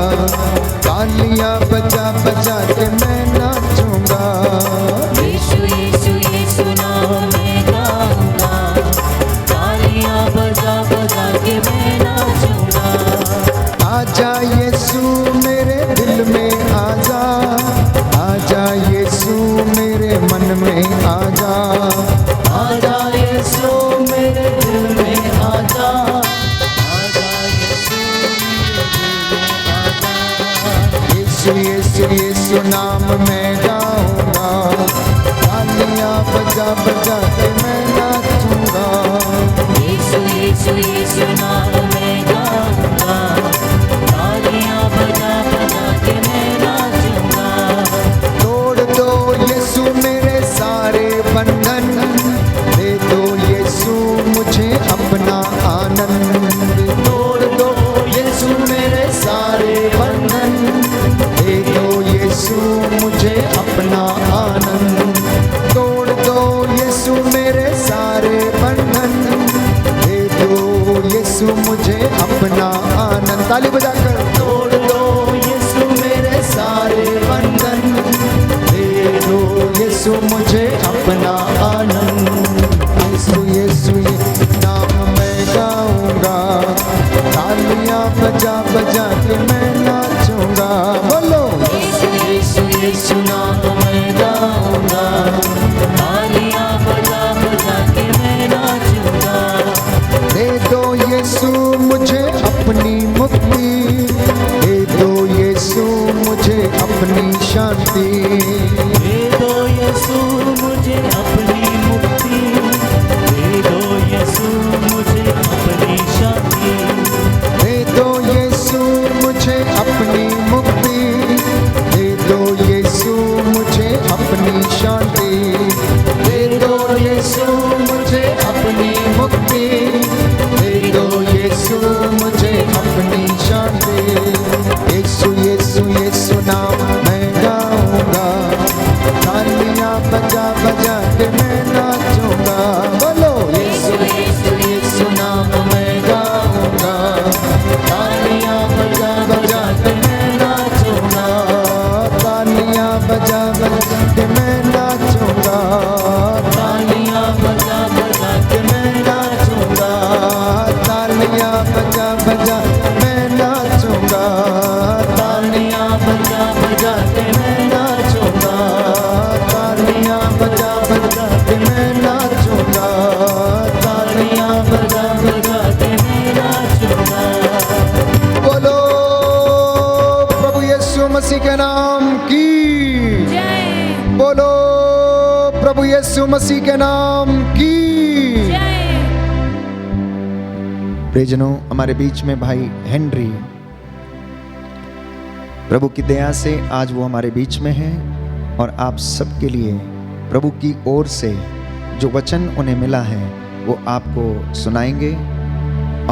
तालियां बजा बजा के मैं नाचूंगा। यीशु यीशु यीशु नाम मैं गाऊंगा। तालियां बजा बजा के मैं नाचूंगा। आजा यीशु मेरे दिल में आजा। आजा यीशु मेरे मन में आजा। आजा यीशु मेरे दिल में आजा। आजा यीशु मेरे दिल में आजा। यीशु यीशु यीशु नाम मैं गाऊंगा। तालियां बजा बजा के मैं नाचूंगा। यीशु यीशु यीशु नाम मैं गाऊंगा। तालियां बजा बजा के मैं नाचूंगा। तोड़ दो यीशु मेरे सारे बंधन। दे दो यीशु मुझे अपना आनंद। तोड़ दो यीशु मेरे यीशु मुझे अपना आनंद, यीशु यीशु ये नाम मैं गाऊंगा, तालियां बजा बजा के मैं नाचूंगा। बोलो यीशु यीशु यीशु नाम मैं गाऊंगा, तालियां बजा बजा के मैं नाचूंगा। दे दो यीशु मुझे अपनी मुक्ति, दे दो यीशु मुझे अपनी शांति, दे दो यीशु मुझे अपनी मुक्ति, दे दो यीशु मुझे अपनी शांति, दे दो यीशु मुझे अपनी मुक्ति, दे दो यीशु मुझे अपनी शांति, दे दो यीशु मुझे अपनी मुक्ति, दे दो यीशु मुझे अपनी शांति। यीशु यीशु यीशु नाम मैं गाऊंगा, तालियां बजा बजा के मैं नाचूंगा। बोलो यीशु यीशु यीशु नाम मैं गाऊंगा, तालियां बजा बजा के मैं नाचूंगा, तालियां बजा बजा के मैं नाचूंगा, तालियां बजा बजा के मैं नाचूंगा, तालियां बजा बजा मैं नाचूंगा, तालियां बजा बजा के मैं नाचूंगा, तालियां बजा बजा के मैं नाचूंगा, तालियां बजा बजा के मैं नाचूंगा। बोलो प्रभु यीशु मसीह के नाम की, जय बोलो प्रभु यीशु मसीह के नाम की। जय। प्रियजनों, हमारे बीच में भाई हेनरी, प्रभु की दया से आज वो हमारे बीच में हैं और आप सबके लिए प्रभु की ओर से जो वचन उन्हें मिला है वो आपको सुनाएंगे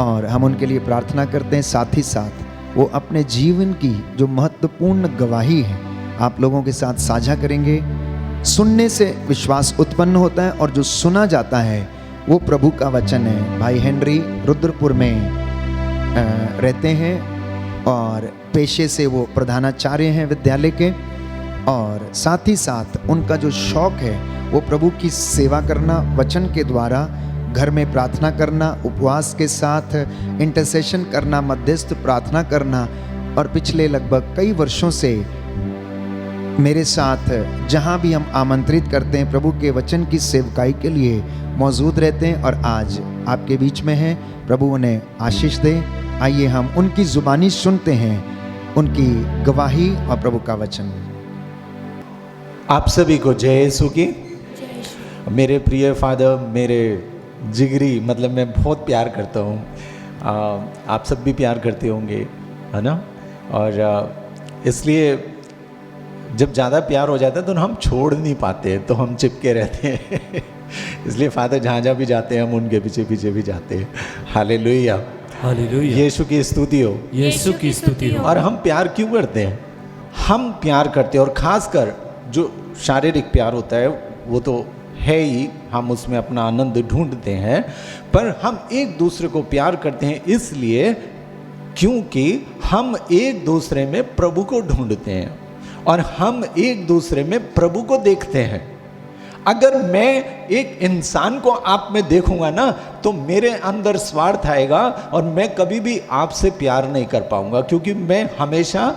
और हम उनके लिए प्रार्थना करते हैं। साथ ही साथ वो अपने जीवन की जो महत्वपूर्ण गवाही है आप लोगों के साथ साझा करेंगे। सुनने से विश्वास उत्पन्न होता है और जो सुना जाता है वो प्रभु का वचन है। भाई हेनरी रुद्रपुर में रहते हैं और पेशे से वो प्रधानाचार्य हैं विद्यालय के, और साथ ही साथ उनका जो शौक है वो प्रभु की सेवा करना, वचन के द्वारा घर में प्रार्थना करना, उपवास के साथ इंटरसेशन करना, मध्यस्थ प्रार्थना करना, और पिछले लगभग कई वर्षों से मेरे साथ जहाँ भी हम आमंत्रित करते हैं प्रभु के वचन की सेवकाई के लिए मौजूद रहते हैं और आज आपके बीच में हैं। प्रभु उन्हें आशीष दे। आइए हम उनकी जुबानी सुनते हैं, उनकी गवाही और प्रभु का वचन। आप सभी को जय यीशु की। मेरे प्रिय फादर, मेरे जिगरी, मतलब मैं बहुत प्यार करता हूँ, आप सब भी प्यार करते होंगे, है ना। और इसलिए जब ज़्यादा प्यार हो जाता है तो हम छोड़ नहीं पाते, तो हम चिपके रहते हैं। इसलिए फादर जहाँ भी जाते हैं हम उनके पीछे पीछे भी जाते हैं। हालेलुया, हालेलुया, यीशु की स्तुति हो, यीशु की स्तुति हो। और हम प्यार क्यों करते हैं? हम प्यार करते हैं, और ख़ासकर जो शारीरिक प्यार होता है वो तो है ही, हम उसमें अपना आनंद ढूंढते हैं, पर हम एक दूसरे को प्यार करते हैं इसलिए क्योंकि हम एक दूसरे में प्रभु को ढूंढते हैं और हम एक दूसरे में प्रभु को देखते हैं। अगर मैं एक इंसान को आप में देखूंगा ना तो मेरे अंदर स्वार्थ आएगा और मैं कभी भी आपसे प्यार नहीं कर पाऊंगा, क्योंकि मैं हमेशा,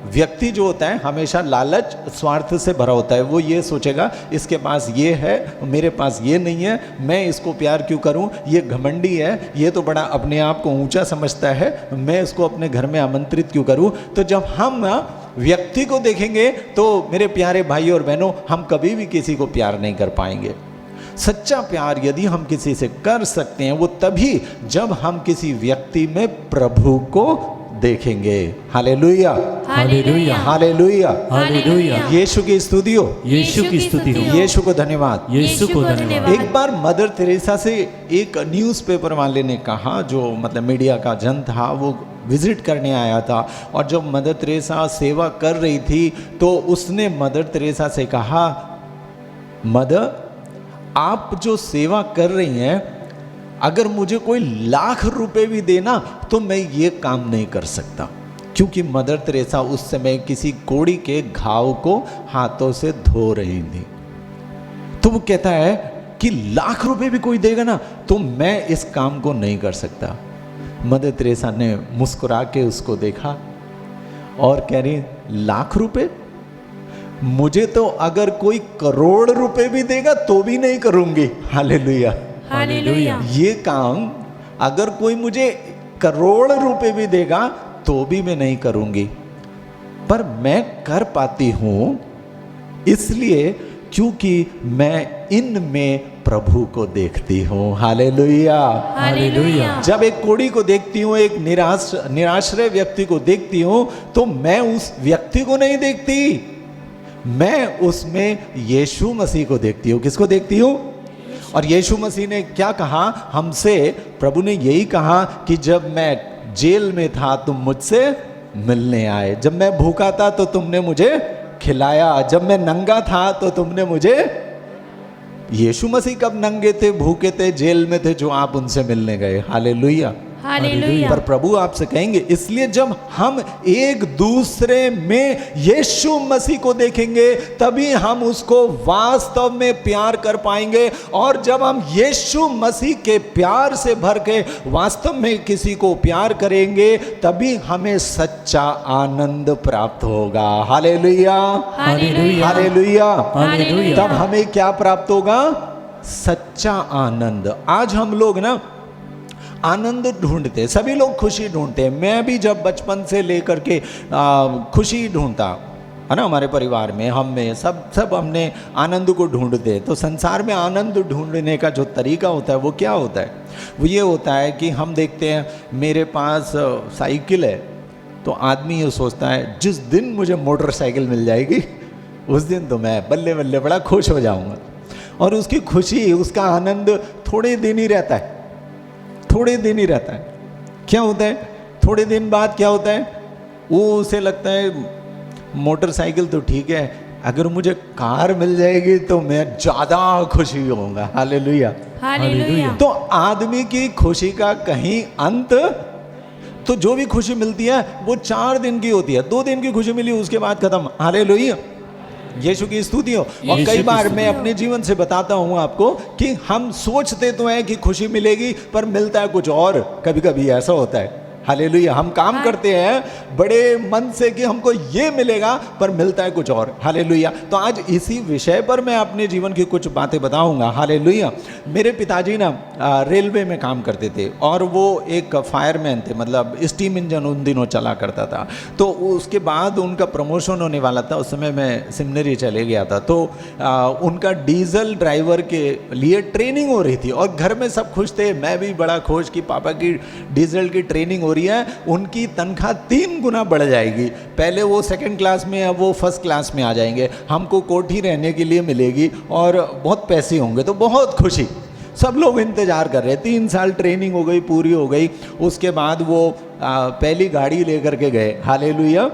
व्यक्ति जो होता है हमेशा लालच स्वार्थ से भरा होता है। वो ये सोचेगा इसके पास ये है, मेरे पास ये नहीं है, मैं इसको प्यार क्यों करूं, ये घमंडी है, ये तो बड़ा अपने आप को ऊंचा समझता है, मैं इसको अपने घर में आमंत्रित क्यों करूं। तो जब हम व्यक्ति को देखेंगे तो मेरे प्यारे भाई और बहनों, हम कभी भी किसी को प्यार नहीं कर पाएंगे। सच्चा प्यार यदि हम किसी से कर सकते हैं वो तभी जब हम किसी व्यक्ति में प्रभु को देखेंगे। Hallelujah, hallelujah, hallelujah, hallelujah. Yeshu की स्तुति हो, यीशु की स्तुति हो, यीशु को धन्यवाद, यीशु को धन्यवाद। एक बार मदर तेरेसा से एक न्यूज़पेपर वाले ने कहा, जो मतलब मीडिया का जन था, वो विजिट करने आया था, और जब मदर तेरेसा सेवा कर रही थी तो उसने मदर तेरेसा से कहा, मदर आप जो सेवा कर रही हैं, अगर मुझे कोई लाख रुपए भी देना तो मैं ये काम नहीं कर सकता। क्योंकि मदर तेरेसा उस समय किसी कोड़ी के घाव को हाथों से धो रही थी। तो वो कहता है कि लाख रुपए भी कोई देगा ना तो मैं इस काम को नहीं कर सकता। मदर तेरेसा ने मुस्कुरा के उसको देखा और कह रही, लाख रुपए? मुझे तो अगर कोई करोड़ रुपए भी देगा तो भी नहीं करूंगी। Hallelujah, hallelujah. ये काम अगर कोई मुझे करोड़ रुपए भी देगा तो भी मैं नहीं करूंगी, पर मैं कर पाती हूं इसलिए क्योंकि मैं इनमें प्रभु को देखती हूं। Hallelujah, hallelujah. जब एक कोढ़ी को देखती हूँ, एक निराश्रय व्यक्ति को देखती हूँ, तो मैं उस व्यक्ति को नहीं देखती, मैं उसमें यीशु मसीह को देखती हूँ। किसको देखती हूँ? और यीशु मसीह ने क्या कहा हमसे? प्रभु ने यही कहा कि जब मैं जेल में था तुम मुझसे मिलने आए, जब मैं भूखा था तो तुमने मुझे खिलाया, जब मैं नंगा था तो तुमने मुझे। यीशु मसीह कब नंगे थे, भूखे थे, जेल में थे जो आप उनसे मिलने गए? Hallelujah, hallelujah. पर प्रभु आपसे कहेंगे, इसलिए जब हम एक दूसरे में यीशु मसीह को देखेंगे तभी हम उसको वास्तव में प्यार कर पाएंगे। और जब हम यीशु मसीह के प्यार से भर के वास्तव में किसी को प्यार करेंगे तभी हमें सच्चा आनंद प्राप्त होगा। Hallelujah, hallelujah. हालेलुया। हालेलुया। तब हमें क्या प्राप्त होगा? सच्चा आनंद। आज हम लोग ना आनंद ढूंढते, सभी लोग खुशी ढूंढते हैं। मैं भी जब बचपन से लेकर के खुशी ढूंढता है ना, हमारे परिवार में हम में सब हमने आनंद को ढूंढते। तो संसार में आनंद ढूंढने का जो तरीका होता है वो क्या होता है? वो ये होता है कि हम देखते हैं मेरे पास साइकिल है तो आदमी ये सोचता है जिस दिन मुझे मोटरसाइकिल मिल जाएगी उस दिन तो मैं बल्ले बल्ले बड़ा खुश हो जाऊंगा। और उसकी खुशी, उसका आनंद थोड़े दिन ही रहता है, थोड़े दिन ही रहता है। क्या होता है? थोड़े दिन बाद क्या होता है? वो उसे लगता है मोटरसाइकिल तो ठीक है, अगर मुझे कार मिल जाएगी तो मैं ज़्यादा खुशी होऊंगा। Hallelujah, hallelujah. तो आदमी की खुशी का कहीं अंत, तो जो भी खुशी मिलती है वो 4 दिन की होती है। 2 दिन की खुशी मिली उसके बाद खत्म। हालेलुया, यीशु की स्तुति हो। और कई बार मैं अपने जीवन से बताता हूं आपको कि हम सोचते तो हैं कि खुशी मिलेगी पर मिलता है कुछ और। कभी कभी ऐसा होता है। हालेलुया, हम काम करते हैं बड़े मन से कि हमको ये मिलेगा पर मिलता है कुछ और। हालेलुया, तो आज इसी विषय पर मैं अपने जीवन की कुछ बातें बताऊंगा। हालेलुया, मेरे पिताजी ना रेलवे में काम करते थे और वो एक फायरमैन थे, मतलब स्टीम इंजन उन दिनों चला करता था। तो उसके बाद उनका प्रमोशन होने वाला था, उस समय मैं सेमिनरी चले गया था। तो उनका डीजल ड्राइवर के लिए ट्रेनिंग हो रही थी और घर में सब खुश थे, मैं भी बड़ा खुश कि पापा की डीजल की ट्रेनिंग हो रही है, उनकी तनख्वाह 3 गुना बढ़ जाएगी। पहले वो 2nd क्लास में, अब वो 1st क्लास में आ जाएंगे, हमको कोठी रहने के लिए मिलेगी और बहुत पैसे होंगे। तो बहुत खुशी, सब लोग इंतजार कर रहे। 3 साल ट्रेनिंग हो गई, पूरी हो गई। उसके बाद वो पहली गाड़ी लेकर के गए। हालेलुया,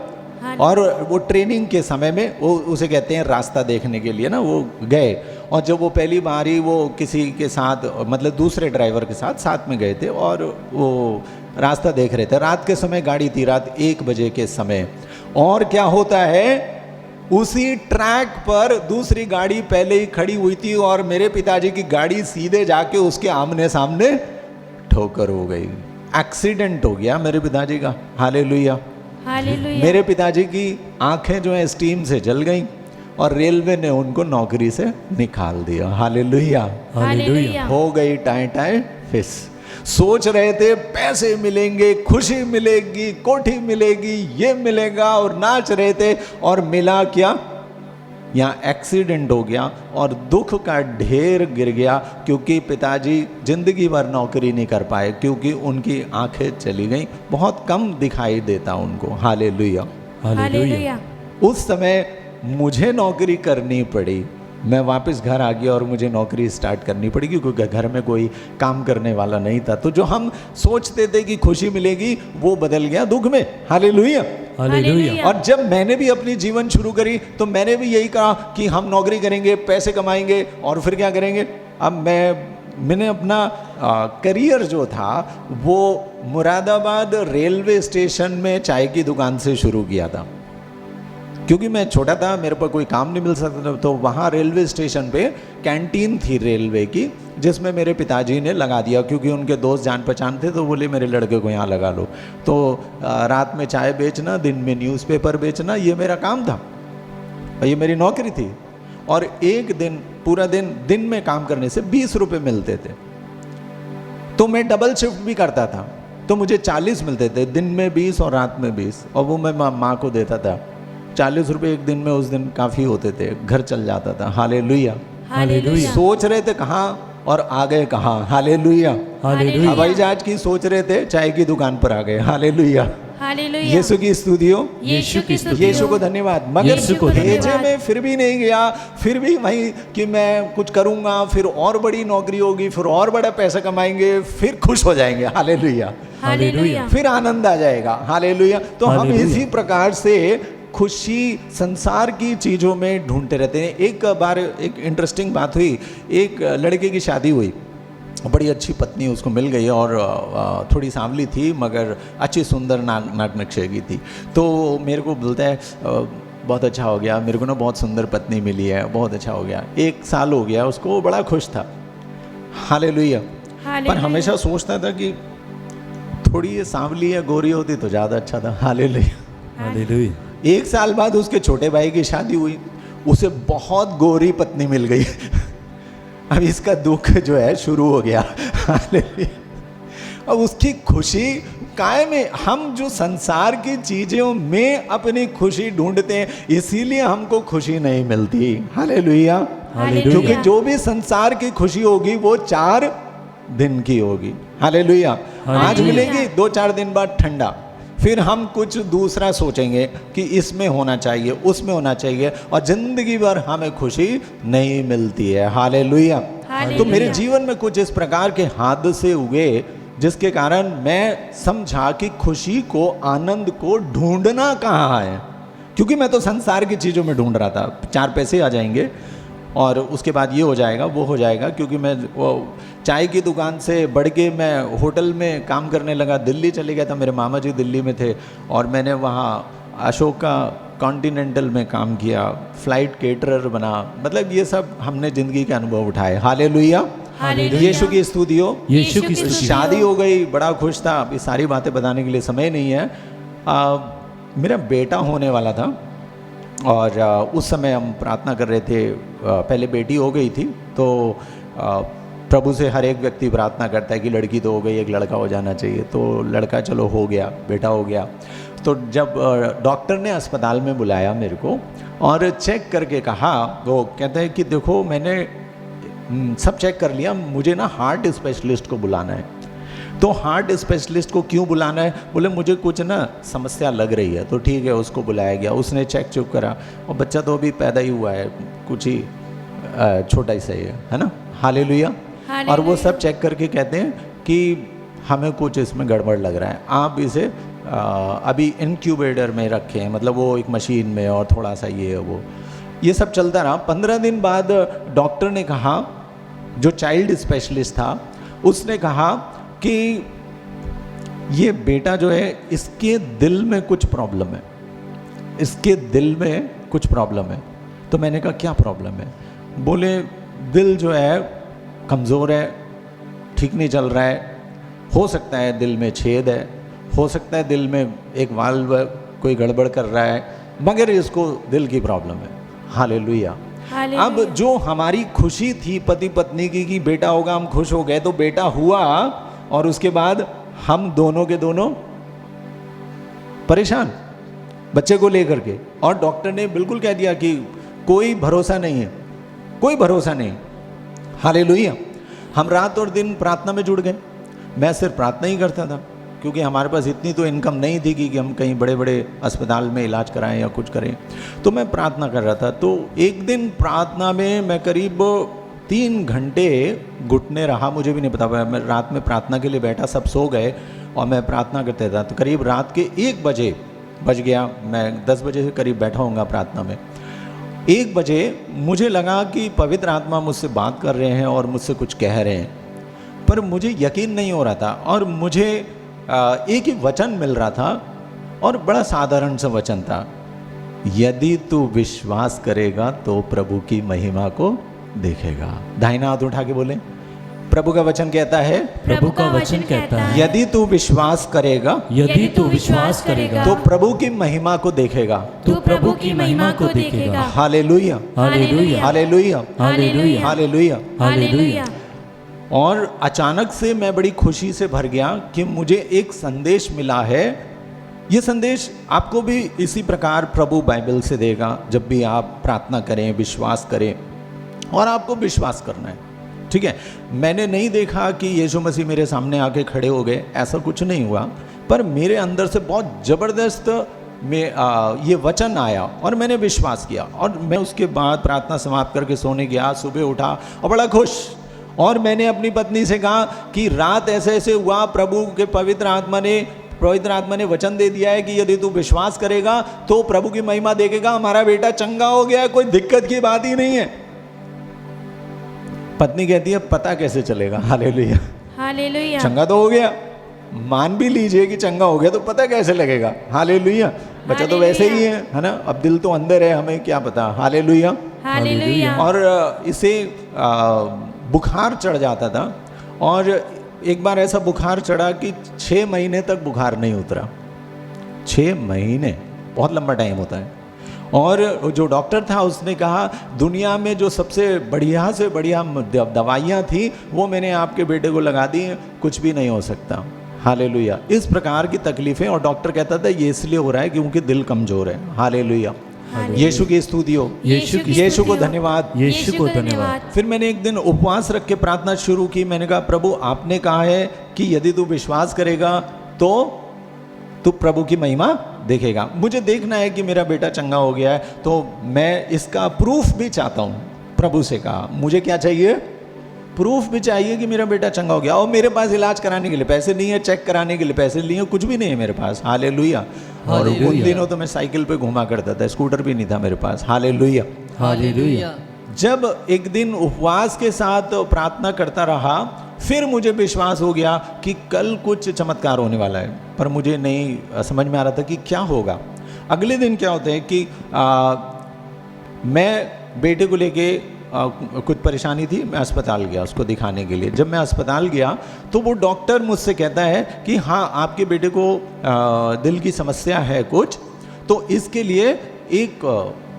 और वो ट्रेनिंग के समय में वो उसे कहते हैं रास्ता देखने के लिए ना, वो गए। और जब वो पहली बार ही वो किसी के साथ, मतलब दूसरे ड्राइवर के साथ में गए थे और वो रास्ता देख रहे थे। रात के समय गाड़ी थी, रात 1 बजे के समय। और क्या होता है, उसी ट्रैक पर दूसरी गाड़ी पहले ही खड़ी हुई थी और मेरे पिताजी की गाड़ी सीधे जाके उसके आमने सामने ठोकर हो गई। एक्सीडेंट हो गया मेरे पिताजी का। Hallelujah, hallelujah. मेरे पिताजी की आंखें जो है स्टीम से जल गईं और रेलवे ने उनको नौकरी से निकाल दिया। Hallelujah, hallelujah. हो गई टाई टाई फिस। सोच रहे थे पैसे मिलेंगे, खुशी मिलेगी, कोठी मिलेगी, ये मिलेगा, और नाच रहे थे। और मिला क्या? यहाँ एक्सीडेंट हो गया और दुख का ढेर गिर गया, क्योंकि पिताजी जिंदगी भर नौकरी नहीं कर पाए, क्योंकि उनकी आंखें चली गईं, बहुत कम दिखाई देता उनको। Hallelujah, hallelujah. उस समय मुझे नौकरी करनी पड़ी। मैं वापस घर आ गया और मुझे नौकरी स्टार्ट करनी पड़ी, क्योंकि घर में कोई काम करने वाला नहीं था। तो जो हम सोचते थे कि खुशी मिलेगी वो बदल गया दुख में। Hallelujah, hallelujah. और जब मैंने भी अपनी जीवन शुरू करी तो मैंने भी यही कहा कि हम नौकरी करेंगे, पैसे कमाएंगे और फिर क्या करेंगे। अब मैंने अपना करियर जो था वो मुरादाबाद रेलवे स्टेशन में चाय की दुकान से शुरू किया था। क्योंकि मैं छोटा था, मेरे पर कोई काम नहीं मिल सकता था, तो वहाँ रेलवे स्टेशन पे कैंटीन थी रेलवे की, जिसमें मेरे पिताजी ने लगा दिया, क्योंकि उनके दोस्त जान पहचान थे, तो बोले मेरे लड़के को यहाँ लगा लो। तो रात में चाय बेचना, दिन में न्यूज़पेपर बेचना, ये मेरा काम था और ये मेरी नौकरी थी। और एक दिन पूरा दिन में काम करने से 20 रुपये मिलते थे, तो मैं डबल शिफ्ट भी करता था, तो मुझे 40 मिलते थे, दिन में 20 और रात में 20, और वो मैं माँ को देता था। 40 रुपये एक दिन में उस दिन काफ़ी होते थे, घर चल जाता था। हालेलुया। हालेलुया। सोच रहे थे कहाँ और आ गए कहाँ। हालेलुया। हालेलुया। हवाई जहाज की सोच रहे थे, चाय की दुकान पर आ गए। हालेलुया। हालेलुया। यीशु की स्तुति हो, यीशु की स्तुति यीशु हो। को धन्यवाद। मगर यीशु को भेजे धन्यवाद। में फिर भी नहीं गया, फिर भी वही कि मैं कुछ करूंगा, फिर और बड़ी नौकरी होगी, फिर और बड़ा पैसा कमाएंगे, फिर खुश हो जाएंगे। हालेलुया। हालेलुया। फिर आनंद आ जाएगा। हालेलुया। तो हम हालेलुया। इसी प्रकार से खुशी संसार की चीज़ों में ढूंढते रहते हैं। एक बार एक इंटरेस्टिंग बात हुई, एक लड़के की शादी हुई, बड़ी अच्छी पत्नी उसको मिल गई और थोड़ी सांवली थी, मगर अच्छी सुंदर नाक नक्शे की थी। तो मेरे को बोलता है बहुत अच्छा हो गया, मेरे को ना बहुत सुंदर पत्नी मिली है, बहुत अच्छा हो गया। 1 साल हो गया उसको, बड़ा खुश था। हालेलुया। पर हमेशा सोचता था कि थोड़ी ये सांवली या गोरी होती तो ज़्यादा अच्छा था। हालेलुया। हालेलुया। 1 साल बाद उसके छोटे भाई की शादी हुई, उसे बहुत गोरी पत्नी मिल गई। अब इसका दुख जो है शुरू हो गया। अब उसकी खुशी कायम है। हम जो संसार की चीज़ों में अपनी खुशी ढूंढते हैं, इसीलिए हमको खुशी नहीं मिलती। हालेलुया। क्योंकि जो भी संसार की खुशी होगी वो 4 दिन की होगी। हालेलुया। आज मिलेगी, 2-4 दिन बाद ठंडा, फिर हम कुछ दूसरा सोचेंगे कि इसमें होना चाहिए, उसमें होना चाहिए, और जिंदगी भर हमें खुशी नहीं मिलती है। हालेलुया। तो मेरे जीवन में कुछ इस प्रकार के हादसे हुए जिसके कारण मैं समझा कि खुशी को, आनंद को ढूंढना कहाँ है, क्योंकि मैं तो संसार की चीज़ों में ढूंढ रहा था। 4 पैसे आ जाएंगे और उसके बाद ये हो जाएगा, वो हो जाएगा, क्योंकि मैं वो चाय की दुकान से बढ़ के मैं होटल में काम करने लगा। दिल्ली चले गया था, मेरे मामा जी दिल्ली में थे, और मैंने वहाँ अशोका कॉन्टिनेंटल में काम किया, फ्लाइट केटरर बना। मतलब ये सब हमने ज़िंदगी के अनुभव उठाए। हालेलुया। यीशु की स्तुति हो। यीशु की स्तुति हो। शादी हो गई, बड़ा खुश था। अब ये सारी बातें बताने के लिए समय नहीं है। मेरा बेटा होने वाला था और उस समय हम प्रार्थना कर रहे थे। पहले बेटी हो गई थी, तो प्रभु से हर एक व्यक्ति प्रार्थना करता है कि लड़की तो हो गई, एक लड़का हो जाना चाहिए। तो लड़का चलो हो गया, बेटा हो गया। तो जब डॉक्टर ने अस्पताल में बुलाया मेरे को और चेक करके कहा, वो कहता है कि देखो मैंने सब चेक कर लिया, मुझे ना हार्ट स्पेशलिस्ट को बुलाना है। तो हार्ट स्पेशलिस्ट को क्यों बुलाना है? बोले मुझे कुछ ना समस्या लग रही है। तो ठीक है, उसको बुलाया गया, उसने चेक चुक करा, और बच्चा तो अभी पैदा ही हुआ है, कुछ ही छोटा ही सही है ना। हालेलुया। और वो सब चेक करके कहते हैं कि हमें कुछ इसमें गड़बड़ लग रहा है, आप इसे अभी इनक्यूबेटर में रखें, मतलब वो एक मशीन में, और थोड़ा सा ये सब चलता रहा। 15 दिन बाद डॉक्टर ने कहा, जो चाइल्ड स्पेशलिस्ट था, उसने कहा कि ये बेटा जो है, इसके दिल में कुछ प्रॉब्लम है, इसके दिल में कुछ प्रॉब्लम है। तो मैंने कहा क्या प्रॉब्लम है? बोले दिल जो है कमज़ोर है, ठीक नहीं चल रहा है, हो सकता है दिल में छेद है, हो सकता है दिल में एक वाल्व कोई गड़बड़ कर रहा है, मगर इसको दिल की प्रॉब्लम है। हालेलुया। अब जो हमारी खुशी थी पति पत्नी की कि बेटा होगा, हम खुश हो गए, तो बेटा हुआ, और उसके बाद हम दोनों के दोनों परेशान बच्चे को लेकर के। और डॉक्टर ने बिल्कुल कह दिया कि कोई भरोसा नहीं है, कोई भरोसा नहीं। हालेलुया। हम रात और दिन प्रार्थना में जुड़ गए। मैं सिर्फ प्रार्थना ही करता था, क्योंकि हमारे पास इतनी तो इनकम नहीं थी कि हम कहीं बड़े बड़े अस्पताल में इलाज कराएं या कुछ करें। तो मैं प्रार्थना कर रहा था। तो एक दिन प्रार्थना में मैं करीब 3 घंटे घुटने रहा, मुझे भी नहीं पता। मैं रात में प्रार्थना के लिए बैठा, सब सो गए और मैं प्रार्थना करते था। तो करीब रात के 1 बजे बज गया, मैं 10 बजे से करीब बैठा होऊंगा प्रार्थना में। 1 बजे मुझे लगा कि पवित्र आत्मा मुझसे बात कर रहे हैं और मुझसे कुछ कह रहे हैं, पर मुझे यकीन नहीं हो रहा था। और मुझे एक ही वचन मिल रहा था, और बड़ा साधारण सा वचन था यदि तू विश्वास करेगा तो प्रभु की महिमा को देखेगा। दाहिना हाथ उठा के बोले, प्रभु का वचन कहता है प्रभु का वचन कहता है यदि तू विश्वास करेगा यदि तू विश्वास करेगा तो प्रभु की महिमा को देखेगा। तू प्रभु की महिमा को देखेगा। Hallelujah, hallelujah hallelujah, hallelujah hallelujah. Hallelujah. और अचानक से मैं बड़ी खुशी से भर गया कि मुझे एक संदेश मिला है। ये संदेश आपको भी इसी प्रकार प्रभु बाइबल से देगा। जब भी आप प्रार्थना करें, विश्वास करें, और आपको विश्वास करना है, ठीक है। मैंने नहीं देखा कि यीशु मसीह मेरे सामने आके खड़े हो गए, ऐसा कुछ नहीं हुआ, पर मेरे अंदर से बहुत ज़बरदस्त में ये वचन आया और मैंने विश्वास किया। और मैं उसके बाद प्रार्थना समाप्त करके सोने गया, सुबह उठा और बड़ा खुश। और मैंने अपनी पत्नी से कहा कि रात ऐसे ऐसे हुआ, प्रभु के पवित्र आत्मा ने वचन दे दिया है कि यदि तू विश्वास करेगा तो प्रभु की महिमा देखेगा। हमारा बेटा चंगा हो गया, कोई दिक्कत की बात ही नहीं है। पत्नी कहती है पता कैसे चलेगा? Hallelujah, hallelujah. चंगा तो हो गया, मान भी लीजिए कि चंगा हो गया, तो पता कैसे लगेगा? हालेलुया। बच्चा तो वैसे ही है ना, अब दिल तो अंदर है, हमें क्या पता। Hallelujah, hallelujah. और इसे बुखार चढ़ जाता था, और एक बार ऐसा बुखार चढ़ा कि 6 महीने तक बुखार नहीं उतरा। 6 महीने बहुत लंबा टाइम होता है। और जो डॉक्टर था उसने कहा दुनिया में जो सबसे बढ़िया से बढ़िया दवाइयाँ थी वो मैंने आपके बेटे को लगा दी, कुछ भी नहीं हो सकता। हालेलुया। इस प्रकार की तकलीफ़ें, और डॉक्टर कहता था ये इसलिए हो रहा है क्योंकि दिल कमज़ोर है। हालेलुया। यीशु की स्तुति हो, यीशु को धन्यवाद, यीशु को धन्यवाद। फिर मैंने एक दिन उपवास रख के प्रार्थना शुरू की। मैंने कहा प्रभु आपने कहा है कि यदि तू विश्वास करेगा तो तू प्रभु की महिमा देखेगा। मुझे देखना है कि मेरा बेटा चंगा हो गया है, तो मैं इसका प्रूफ भी चाहता हूँ। प्रभु से कहा मुझे क्या चाहिए? प्रूफ भी चाहिए कि मेरा बेटा चंगा हो गया। और मेरे पास इलाज कराने के लिए पैसे नहीं है, चेक कराने के लिए पैसे नहीं है, कुछ भी नहीं है मेरे पास। हालेलुया। और उन दिनों तो मैं साइकिल पे घुमा करता था, स्कूटर भी नहीं था मेरे पास। Hallelujah, hallelujah. जब एक दिन उपवास के साथ प्रार्थना करता रहा, फिर मुझे विश्वास हो गया कि कल कुछ चमत्कार होने वाला है, पर मुझे नहीं समझ में आ रहा था कि क्या होगा। अगले दिन क्या होता है कि मैं बेटे को लेके कुछ परेशानी थी, मैं अस्पताल गया उसको दिखाने के लिए। जब मैं अस्पताल गया तो वो डॉक्टर मुझसे कहता है कि हाँ आपके बेटे को दिल की समस्या है कुछ, तो इसके लिए एक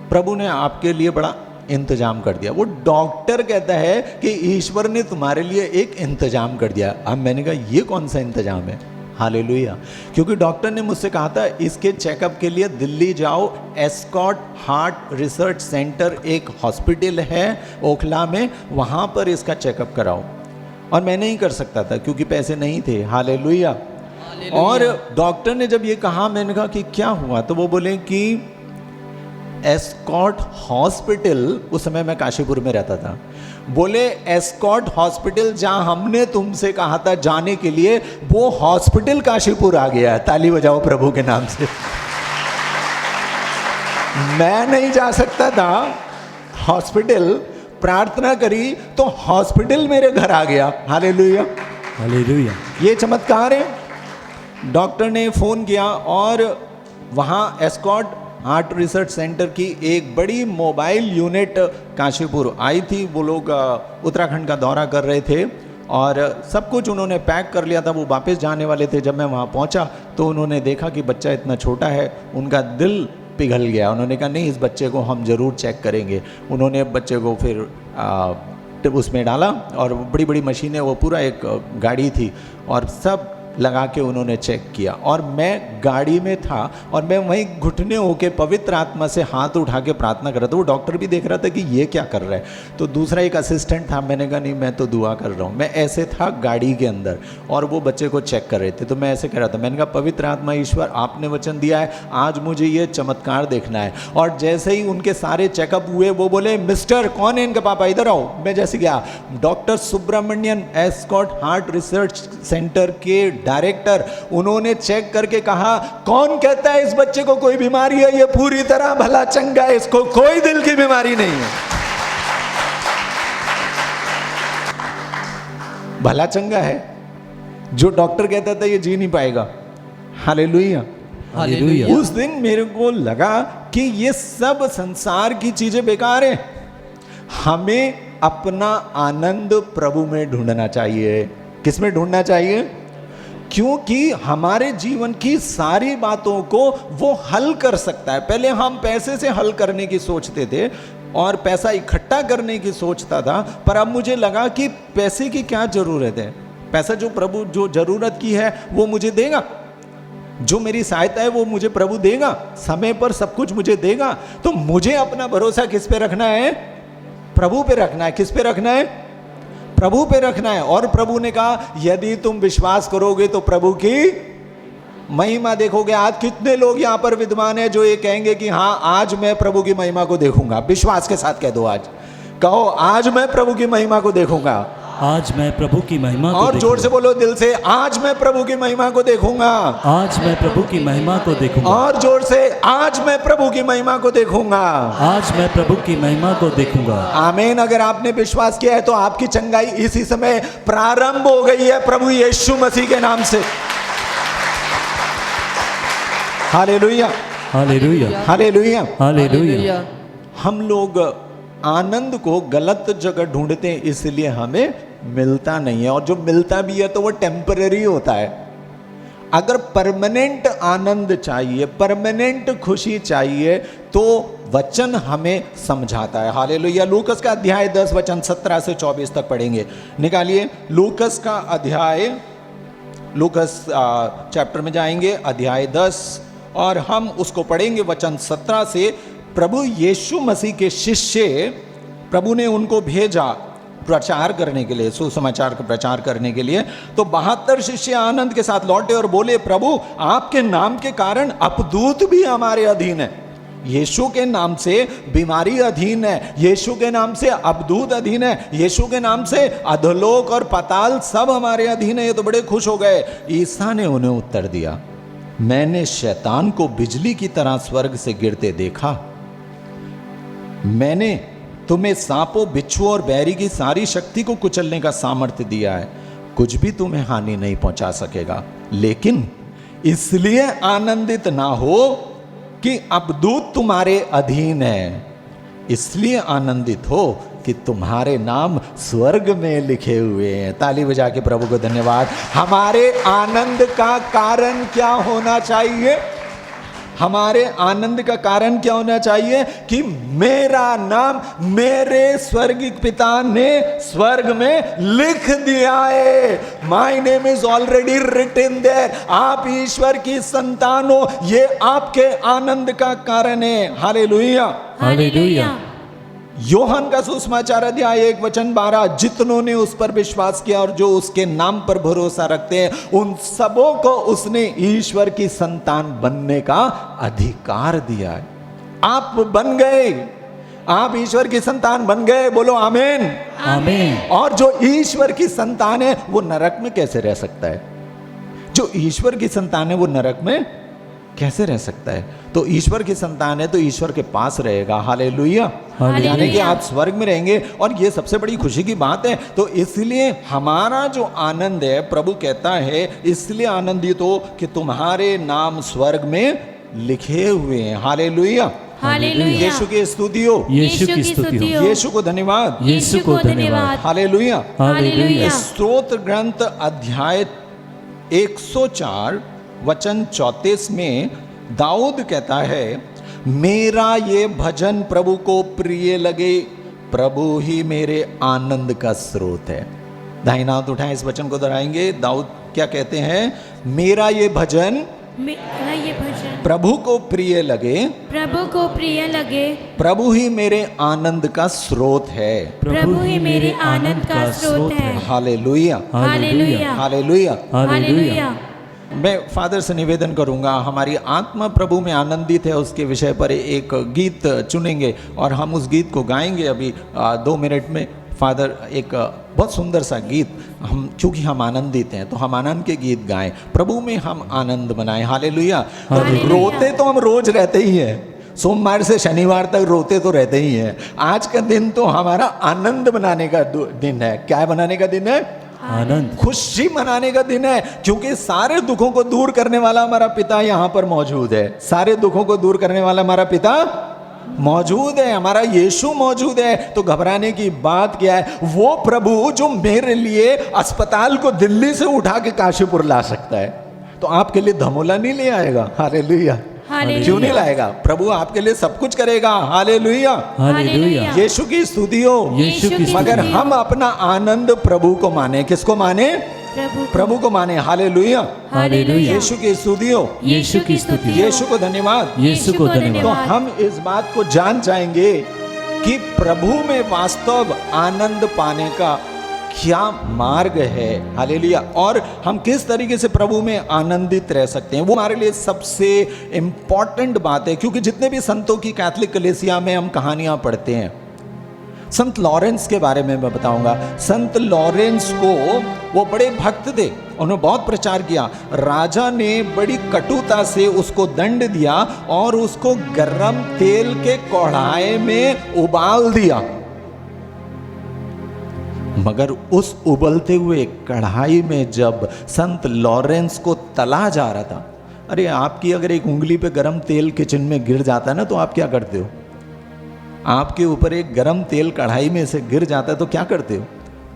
प्रभु ने आपके लिए बड़ा इंतजाम कर दिया। वो डॉक्टर कहता है कि ईश्वर ने तुम्हारे लिए एक इंतजाम कर दिया। अब मैंने कहा ये कौन सा इंतजाम है? हालेलुया। क्योंकि डॉक्टर ने मुझसे कहा था इसके चेकअप के लिए दिल्ली जाओ, एस्कॉट हार्ट रिसर्च सेंटर एक हॉस्पिटल है ओखला में, वहाँ पर इसका चेकअप कराओ। और मैं नहीं कर सकता था क्योंकि पैसे नहीं थे। हालेलुया। और डॉक्टर ने जब ये कहा, मैंने कहा कि क्या हुआ? तो वो बोले कि एस्कॉट हॉस्पिटल, उस समय मैं काशीपुर में रहता था, बोले एस्कॉट हॉस्पिटल जहां हमने तुमसे कहा था जाने के लिए, वो हॉस्पिटल काशीपुर आ गया है। ताली बजाओ प्रभु के नाम से। मैं नहीं जा सकता था हॉस्पिटल, प्रार्थना करी तो हॉस्पिटल मेरे घर आ गया। Hallelujah, hallelujah. ये चमत्कार है। डॉक्टर ने फ़ोन किया और वहाँ एस्कॉट हार्ट रिसर्च सेंटर की एक बड़ी मोबाइल यूनिट काशीपुर आई थी। वो लोग उत्तराखंड का दौरा कर रहे थे और सब कुछ उन्होंने पैक कर लिया था, वो वापस जाने वाले थे। जब मैं वहाँ पहुँचा तो उन्होंने देखा कि बच्चा इतना छोटा है, उनका दिल पिघल गया। उन्होंने कहा नहीं, इस बच्चे को हम ज़रूर चेक करेंगे। उन्होंने बच्चे को फिर उसमें डाला और बड़ी बड़ी मशीनें, वो पूरा एक गाड़ी थी और सब लगा के उन्होंने चेक किया। और मैं गाड़ी में था और मैं वहीं घुटने होके पवित्र आत्मा से हाथ उठा के प्रार्थना कर रहा था। वो डॉक्टर भी देख रहा था कि ये क्या कर रहा है। तो दूसरा एक असिस्टेंट था, मैंने कहा नहीं मैं तो दुआ कर रहा हूँ। मैं ऐसे था गाड़ी के अंदर और वो बच्चे को चेक कर रहे थे, तो मैं ऐसे कर रहा था। मैंने कहा पवित्र आत्मा ईश्वर, आपने वचन दिया है, आज मुझे ये चमत्कार देखना है। और जैसे ही उनके सारे चेकअप हुए, वो बोले मिस्टर, कौन है इनके पापा, इधर आओ। मैं जैसे गया, doctor Subramanian Escorts heart research centre के डायरेक्टर, उन्होंने चेक करके कहा कौन कहता है इस बच्चे को कोई बीमारी है? ये पूरी तरह भला चंगा है, इसको कोई दिल की बीमारी नहीं है। भला चंगा है। जो डॉक्टर कहता था ये जी नहीं पाएगा। हालेलुया। हालेलुया। उस दिन मेरे को लगा कि ये सब संसार की चीजें बेकार हैं, हमें अपना आनंद प्रभु में ढूंढना चाहिए। किस में ढूंढना चाहिए? क्योंकि हमारे जीवन की सारी बातों को वो हल कर सकता है। पहले हम पैसे से हल करने की सोचते थे और पैसा इकट्ठा करने की सोचता था, पर अब मुझे लगा कि पैसे की क्या जरूरत है। पैसा जो प्रभु जो जरूरत की है वो मुझे देगा, जो मेरी सहायता है वो मुझे प्रभु देगा, समय पर सब कुछ मुझे देगा। तो मुझे अपना भरोसा किस पे रखना है? प्रभु पे रखना है। किस पे रखना है? प्रभु पे रखना है। और प्रभु ने कहा यदि तुम विश्वास करोगे तो प्रभु की महिमा देखोगे। आज कितने लोग यहाँ पर विद्वान हैं जो ये कहेंगे कि हाँ आज मैं प्रभु की महिमा को देखूंगा। विश्वास के साथ कह दो, आज कहो आज मैं प्रभु की महिमा को देखूंगा। आज मैं प्रभु की महिमा को और जोर से बोलो दिल से, आज मैं प्रभु की महिमा को देखूंगा। आज मैं प्रभु की महिमा को देखूंगा। और जोर से, आज मैं प्रभु की महिमा को देखूंगा। आज मैं प्रभु की महिमा को देखूंगा। आमीन। अगर आपने विश्वास किया है तो आपकी चंगाई इसी समय प्रारंभ हो गई है प्रभु यीशु मसीह के नाम से। Hallelujah, hallelujah, hallelujah, hallelujah. हम लोग आनंद को गलत जगह ढूंढते हैं, इसलिए हमें मिलता नहीं है। और जो मिलता भी है तो वो टेम्पररी होता है। अगर परमानेंट आनंद चाहिए, परमानेंट खुशी चाहिए, तो वचन हमें समझाता है। हालेलुया। लूकस का अध्याय 10 वचन 17 से 24 तक पढ़ेंगे। निकालिए लूकस का अध्याय, लूकस चैप्टर में जाएंगे, अध्याय 10, और हम उसको पढ़ेंगे वचन 17 से। प्रभु यीशु मसीह के शिष्य, प्रभु ने उनको भेजा प्रचार करने के लिए, सुसमाचार का प्रचार करने के लिए। तो 72 शिष्य आनंद के साथ लौटे और बोले, प्रभु आपके नाम के कारण अपदूत भी हमारे अधीन है। यीशु के नाम से बीमारी अधीन है, यीशु के नाम से अपदूत अधीन है, यीशु के नाम से अधोलोक और पाताल सब हमारे अधीन है। ये तो बड़े खुश हो गए। ईसा ने उन्हें उत्तर दिया, मैंने शैतान को बिजली की तरह स्वर्ग से गिरते देखा। मैंने तुम्हें सांपों, बिच्छुओं और बैरी की सारी शक्ति को कुचलने का सामर्थ्य दिया है, कुछ भी तुम्हें हानि नहीं पहुंचा सकेगा। लेकिन इसलिए आनंदित ना हो कि अपदूत तुम्हारे अधीन है, इसलिए आनंदित हो कि तुम्हारे नाम स्वर्ग में लिखे हुए हैं। ताली बजा के प्रभु को धन्यवाद। हमारे आनंद का कारण क्या होना चाहिए? हमारे आनंद का कारण क्या होना चाहिए? कि मेरा नाम मेरे स्वर्गिक पिता ने स्वर्ग में लिख दिया है। My name is already written there. आप ईश्वर की संतान हो, ये आपके आनंद का कारण है। Hallelujah, hallelujah. योहन का सुसमाचार अध्याय 1 वचन 12, जितनों ने उस पर विश्वास किया और जो उसके नाम पर भरोसा रखते हैं, उन सबों को उसने ईश्वर की संतान बनने का अधिकार दिया है। आप बन गए, आप ईश्वर की संतान बन गए। बोलो आमीन, आमीन। और जो ईश्वर की संतान है वो नरक में कैसे रह सकता है? जो ईश्वर की संतान है वो नरक में कैसे रह सकता है? तो ईश्वर की संतान है तो ईश्वर के पास रहेगा। हालेलुया। यानी कि आप स्वर्ग में रहेंगे, और ये सबसे बड़ी खुशी की बात है। तो इसलिए हमारा जो आनंद है, प्रभु कहता है इसलिए आनंदित हो कि तुम्हारे नाम स्वर्ग में लिखे हुए हैं। Hallelujah, hallelujah. यीशु की स्तुति हो, यीशु की स्तुति हो, यीशु को धन्यवाद, यीशु को धन्यवाद। हालेलुया। हालेलुया। स्तोत्र ग्रंथ अध्याय 104 वचन 34 में दाऊद कहता है, मेरा ये भजन प्रभु को प्रिय लगे, प्रभु ही मेरे आनंद का स्रोत है। दाहिना हाथ उठाएं, इस वचन को दोहराएंगे। दाऊद क्या कहते हैं? मेरा ये भजन प्रभु को प्रिय लगे, प्रभु को प्रिय लगे, प्रभु ही मेरे आनंद का स्रोत है, प्रभु ही मेरे आनंद का स्रोत है। Hallelujah, hallelujah, hallelujah. हालेलुया। मैं फादर से निवेदन करूंगा, हमारी आत्मा प्रभु में आनंदित है उसके विषय पर एक गीत चुनेंगे और हम उस गीत को गाएंगे अभी 2 मिनट में। फादर एक बहुत सुंदर सा गीत, हम क्योंकि हम आनंदित हैं तो हम आनंद के गीत गाएं, प्रभु में हम आनंद मनाएं। हालेलुया। रोते तो हम रोज रहते ही हैं, सोमवार से शनिवार तक रोते तो रहते ही हैं। आज का दिन तो हमारा आनंद मनाने का दिन है। क्या बनाने का दिन है? आनंद। खुशी मनाने का दिन है, क्योंकि सारे दुखों को दूर करने वाला हमारा पिता यहाँ पर मौजूद है। सारे दुखों को दूर करने वाला हमारा पिता मौजूद है, हमारा यीशु मौजूद है। तो घबराने की बात क्या है? वो प्रभु जो मेरे लिए अस्पताल को दिल्ली से उठा के काशीपुर ला सकता है, तो आपके लिए धमोला नहीं ले आएगा। हालेलुया। क्यों नहीं लाएगा? प्रभु आपके लिए सब कुछ करेगा। हालेलुया। हालेलुया। यीशु की स्तुति हो। यीशु की मगर हम अपना आनंद प्रभु को माने। किसको माने? प्रभु को माने। हालेलुया। हालेलुया। यीशु की स्तुति हो। यीशु की स्तुति। यीशु को धन्यवाद। यीशु को तो धन्यवाद। हम इस बात को जान जाएंगे कि प्रभु में वास्तव आनंद पाने का क्या मार्ग है। हालेलुया। और हम किस तरीके से प्रभु में आनंदित रह सकते हैं, वो हमारे लिए सबसे इंपॉर्टेंट बात है। क्योंकि जितने भी संतों की कैथोलिक कलीसिया में हम कहानियां पढ़ते हैं, संत लॉरेंस के बारे में मैं बताऊंगा। संत लॉरेंस को, वो बड़े भक्त थे, उन्होंने बहुत प्रचार किया। राजा ने बड़ी कटुता से उसको दंड दिया और उसको गरम तेल के कढ़ाई में उबाल दिया। मगर उस उबलते हुए कढ़ाई में जब संत लॉरेंस को तला जा रहा था, अरे आपकी अगर एक उंगली पे गरम तेल किचन में गिर जाता है ना, तो आप क्या करते हो? आपके ऊपर एक गरम तेल कढ़ाई में से गिर जाता है तो क्या करते हो?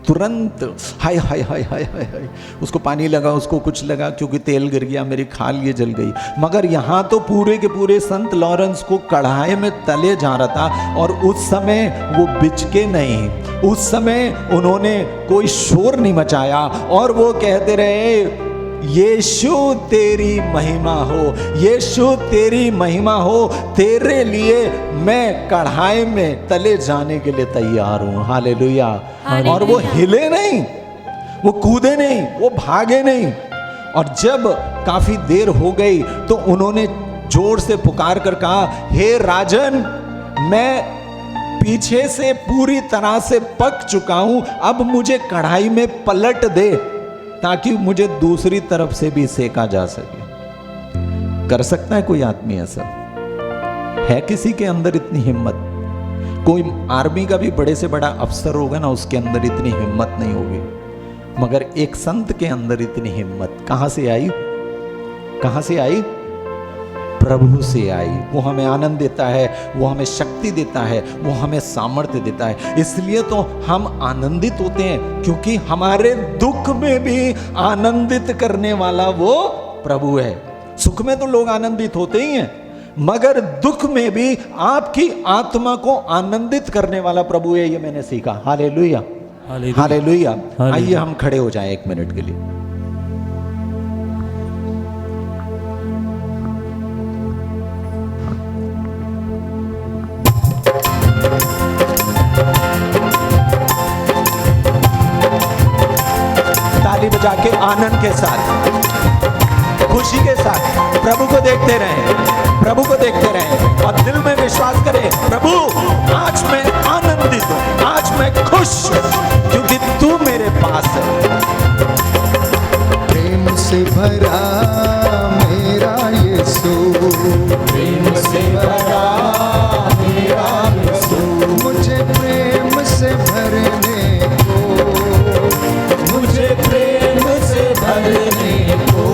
तुरंत हाय हाय हाय हाय हाय हाय, उसको पानी लगा, उसको कुछ लगा, क्योंकि तेल गिर गया, मेरी खाल ये जल गई। मगर यहाँ तो पूरे के पूरे संत लॉरेंस को कढ़ाई में तले जा रहा था, और उस समय वो बिचके नहीं, उस समय उन्होंने कोई शोर नहीं मचाया, और वो कहते रहे, यीशु तेरी महिमा हो, यीशु तेरी महिमा हो, तेरे लिए मैं कढ़ाई में तले जाने के लिए तैयार हूं। हालेलुया। और वो हिले नहीं, वो कूदे नहीं, वो भागे नहीं। और जब काफी देर हो गई तो उन्होंने जोर से पुकार कर कहा, हे राजन, मैं पीछे से पूरी तरह से पक चुका हूं, अब मुझे कढ़ाई में पलट दे ताकि मुझे दूसरी तरफ से भी सेका जा सके। कर सकता है कोई आदमी ऐसा? है किसी के अंदर इतनी हिम्मत? कोई आर्मी का भी बड़े से बड़ा अफसर होगा ना, उसके अंदर इतनी हिम्मत नहीं होगी। मगर एक संत के अंदर इतनी हिम्मत कहां से आई? कहां से आई? प्रभु से आई। वो हमें आनंद देता है, वो हमें शक्ति देता है, वो हमें सामर्थ्य देता है। इसलिए तो हम आनंदित होते हैं, क्योंकि हमारे दुख में भी आनंदित करने वाला वो प्रभु है। सुख में तो लोग आनंदित होते ही हैं, मगर दुख में भी आपकी आत्मा को आनंदित करने वाला प्रभु है, ये मैंने सीखा। हालेलुया। हालेलुया। आइए हम खड़े हो जाएं 1 मिनट के लिए। ताली बजा के आनंद के साथ, खुशी के साथ प्रभु को देखते रहें, प्रभु को देखते रहें, और दिल में विश्वास करें, प्रभु आज मैं आनंदित हूं, आज मैं खुश हूं, क्योंकि तू मेरे पास है। प्रेम से भरा मेरा यीशु, प्रेम से भरा मेरा यीशु, मुझे प्रेम से भरने को, मुझे प्रेम से भरने को,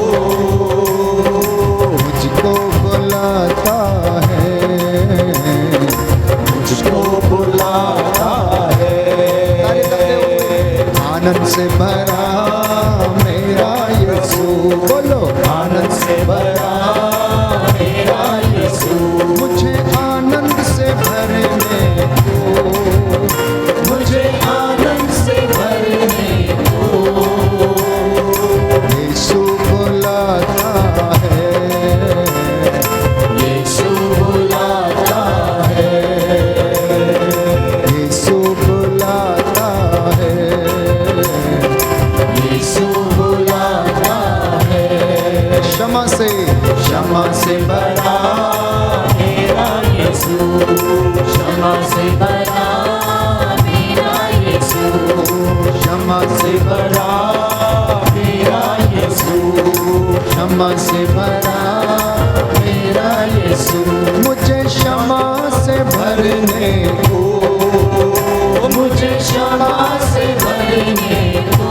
मुझको बुलाता है, मुझको बुलाता है। आनंद से भरा मेरा यीशु, बोलो आनंद से भरा मेरा यीशु, मुझे आनंद से भरने को, मुझे आनंद से भरने को, यीशु बुलाता है, यीशु बुलाता है, यीशु बुलाता है, यीशु बुलाता है। क्षमा से भरा मेरा यीशु, क्षमा से भरा मेरा यीशु, क्षमा से भरा मेरा यीशु, क्षमा से भरा मेरा यीशु, मुझे क्षमा से भरने को, मुझे क्षमा से भरने को,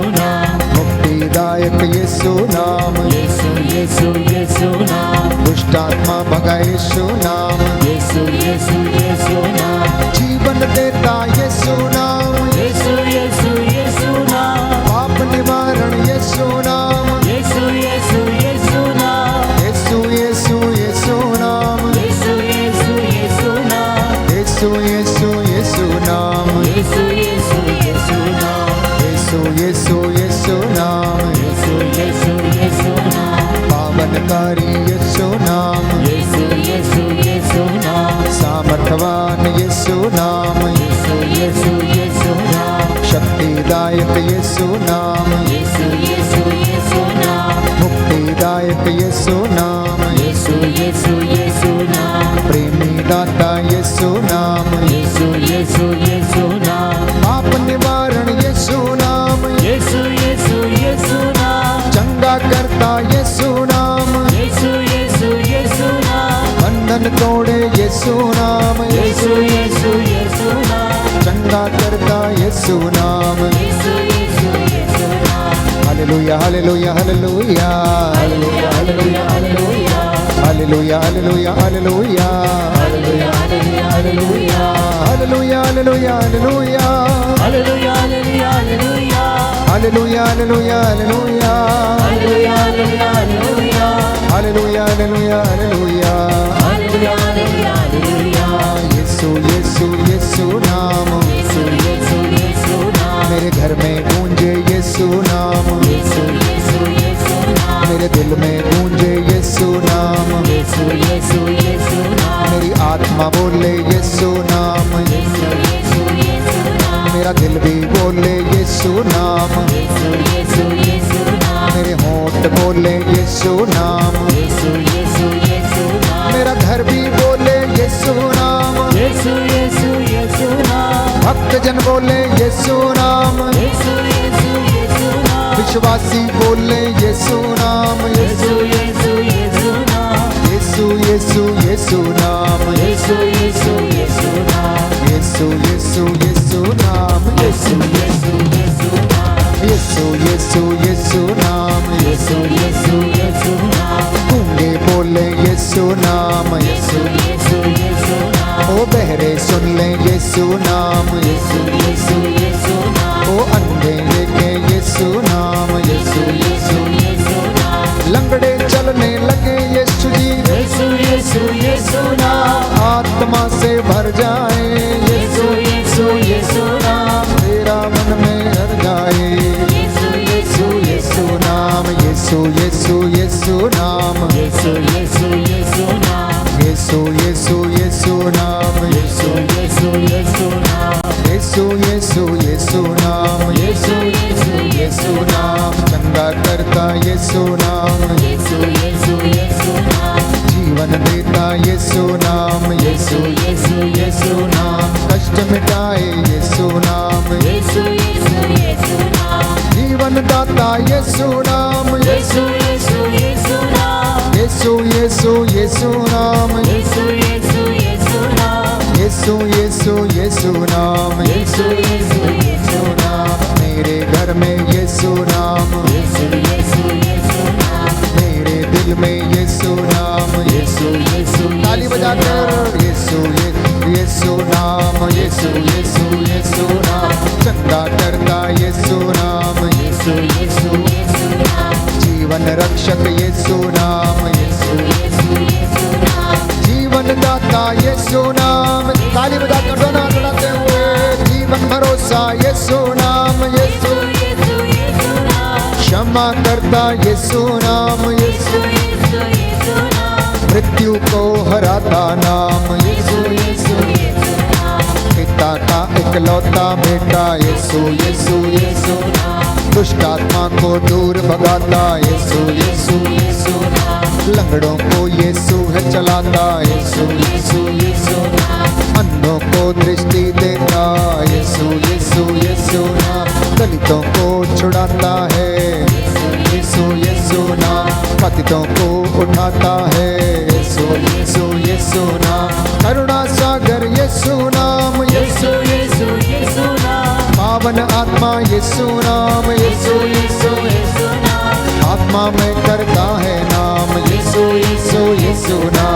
नाम, यीशु यीशु यीशु नाम, दुष्ट आत्मा भगा यीशु नाम, यीशु यीशु यीशु नाम, जीवन देता यीशु नाम, यीशु यीशु यीशु नाम, पाप निवारण यीशु नाम, यीशु यीशु यीशु नाम, यीशु यीशु यीशु नाम, यीशु यीशु यीशु नाम, यीशु यीशु यीशु नाम, यीशु यीशु यीशु नाम, यीशु यीशु यीशु नाम, यीशु यीशु यीशु नाम, पावनकारी यीशु नाम, यीशु यीशु यीशु नाम, सामर्थवान यीशु नाम, यीशु यीशु यीशु नाम, शक्तिदायक यीशु नाम, यीशु यीशु यीशु नाम, मुक्तिदायक यीशु नाम, यीशु यीशु यीशु नाम, प्रेमी दाता यीशु नाम, यीशु यीशु यीशु नाम, पाप निवारण यीशु नाम, यीशु यीशु यीशु नाम, चंगा करता यीशु नाम, यीशु यीशु यीशु नाम, बंधन तोड़े यीशु नाम, यीशु यीशु यीशु नाम, चंगा करता यीशु नाम। यीशु यीशु यीशु नाम, hallelujah hallelujah hallelujah hallelujah hallelujah hallelujah, hallelujah hallelujah hallelujah hallelujah hallelujah hallelujah, hallelujah hallelujah hallelujah hallelujah hallelujah hallelujah, hallelujah hallelujah hallelujah hallelujah hallelujah hallelujah, hallelujah hallelujah hallelujah hallelujah hallelujah, Yeshu Yeshu Yeshu नाम, यीशु यीशु यीशु नाम, मेरे घर में गूंजे यीशु नाम, यीशु यीशु यीशु नाम, मेरे दिल में गूंजे यीशु नाम, यीशु यीशु यीशु नाम, मेरी आत्मा बोले यीशु नाम, यीशु यीशु यीशु नाम, मेरा दिल भी बोले यीशु नाम, यीशु यीशु यीशु नाम, मेरे होंठ बोले यीशु नाम, यीशु यीशु यीशु नाम, मेरा घर भी बोले यीशु नाम, यीशु यीशु यीशु नाम, भक्त जन बोले यीशु नाम, यीशु यीशु यीशु नाम, विश्वासी बोले यीशु नाम, यीशु यीशु यीशु नाम, यीशु यीशु यीशु नाम, यीशु यीशु यीशु नाम, यीशु यीशु यीशु नाम, यीशु यीशु यीशु नाम, यीशु यीशु यीशु नाम, यीशु यीशु यीशु नाम, गूंगे बोले यीशु नाम, यीशु यीशु यीशु नाम, ओ बहरे सुन ले यीशु नाम, यीशु यीशु यीशु नाम, ओ अंधे देखे यीशु नाम, यीशु यीशु यीशु नाम, लंगड़े चलने लगे यीशु जी, यीशु यीशु यीशु नाम, आत्मा से भर जाए यीशु यीशु यीशु नाम, तेरा मन में हर जाए यीशु यीशु यीशु नाम, यीशु यीशु यीशु नाम, यीशु यीशु यीशु नाम, यीशु यीशु यीशु नाम, यीशु यीशु यीशु नाम, यीशु यीशु यीशु नाम, यीशु यीशु यीशु नाम, चंगा करता यीशु नाम, यीशु यीशु यीशु नाम, जीवन देता यीशु नाम, यीशु यीशु यीशु नाम, कष्ट मिटाए यीशु नाम, यीशु यीशु यीशु नाम, जीवन दाता यीशु नाम, यीशु यीशु यीशु नाम, यीशु यीशु यीशु नाम, यीशु यीशु यीशु नाम, यीशु यीशु यीशु नाम, यीशु यीशु यीशु नाम, मेरे घर में यीशु नाम, यीशु यीशु यीशु नाम, मेरे दिल में यीशु नाम, यीशु यीशु ताली बजाकर यीशु यीशु नाम, यीशु यीशु यीशु नाम, चंगा करता यीशु नाम, यीशु यीशु यीशु नाम, जीवन रक्षक यीशु नाम, यीशु यीशु यीशु नाम, जीवन दाता यीशु नाम, ताली बजाकर दोनों हाथ बढ़ाते हुए जीवन भरोसा यीशु नाम, यीशु यीशु यीशु नाम, क्षमा करता यीशु नाम, यीशु यीशु यीशु नाम, मृत्यु को हराता नाम, यीशु यीशु यीशु नाम, पिता का इकलौता बेटा यीशु यीशु यीशु नाम, दुष्ट आत्मा को दूर भगाता यीशु यीशु यीशु नाम, लंगड़ों को यीशु है चलाता यीशु यीशु यीशु नाम, अंधों को दृष्टि देता यीशु यीशु यीशु नाम, दलितों को छुड़ाता है यीशु यीशु नाम, पतितों को उठाता है यीशु यीशु यीशु नाम, करुणा सागर यीशु नाम, यीशु यीशु यीशु नाम, पावन आत्मा यीशु नाम, यीशु यीशु यीशु यीशु नाम, आत्मा में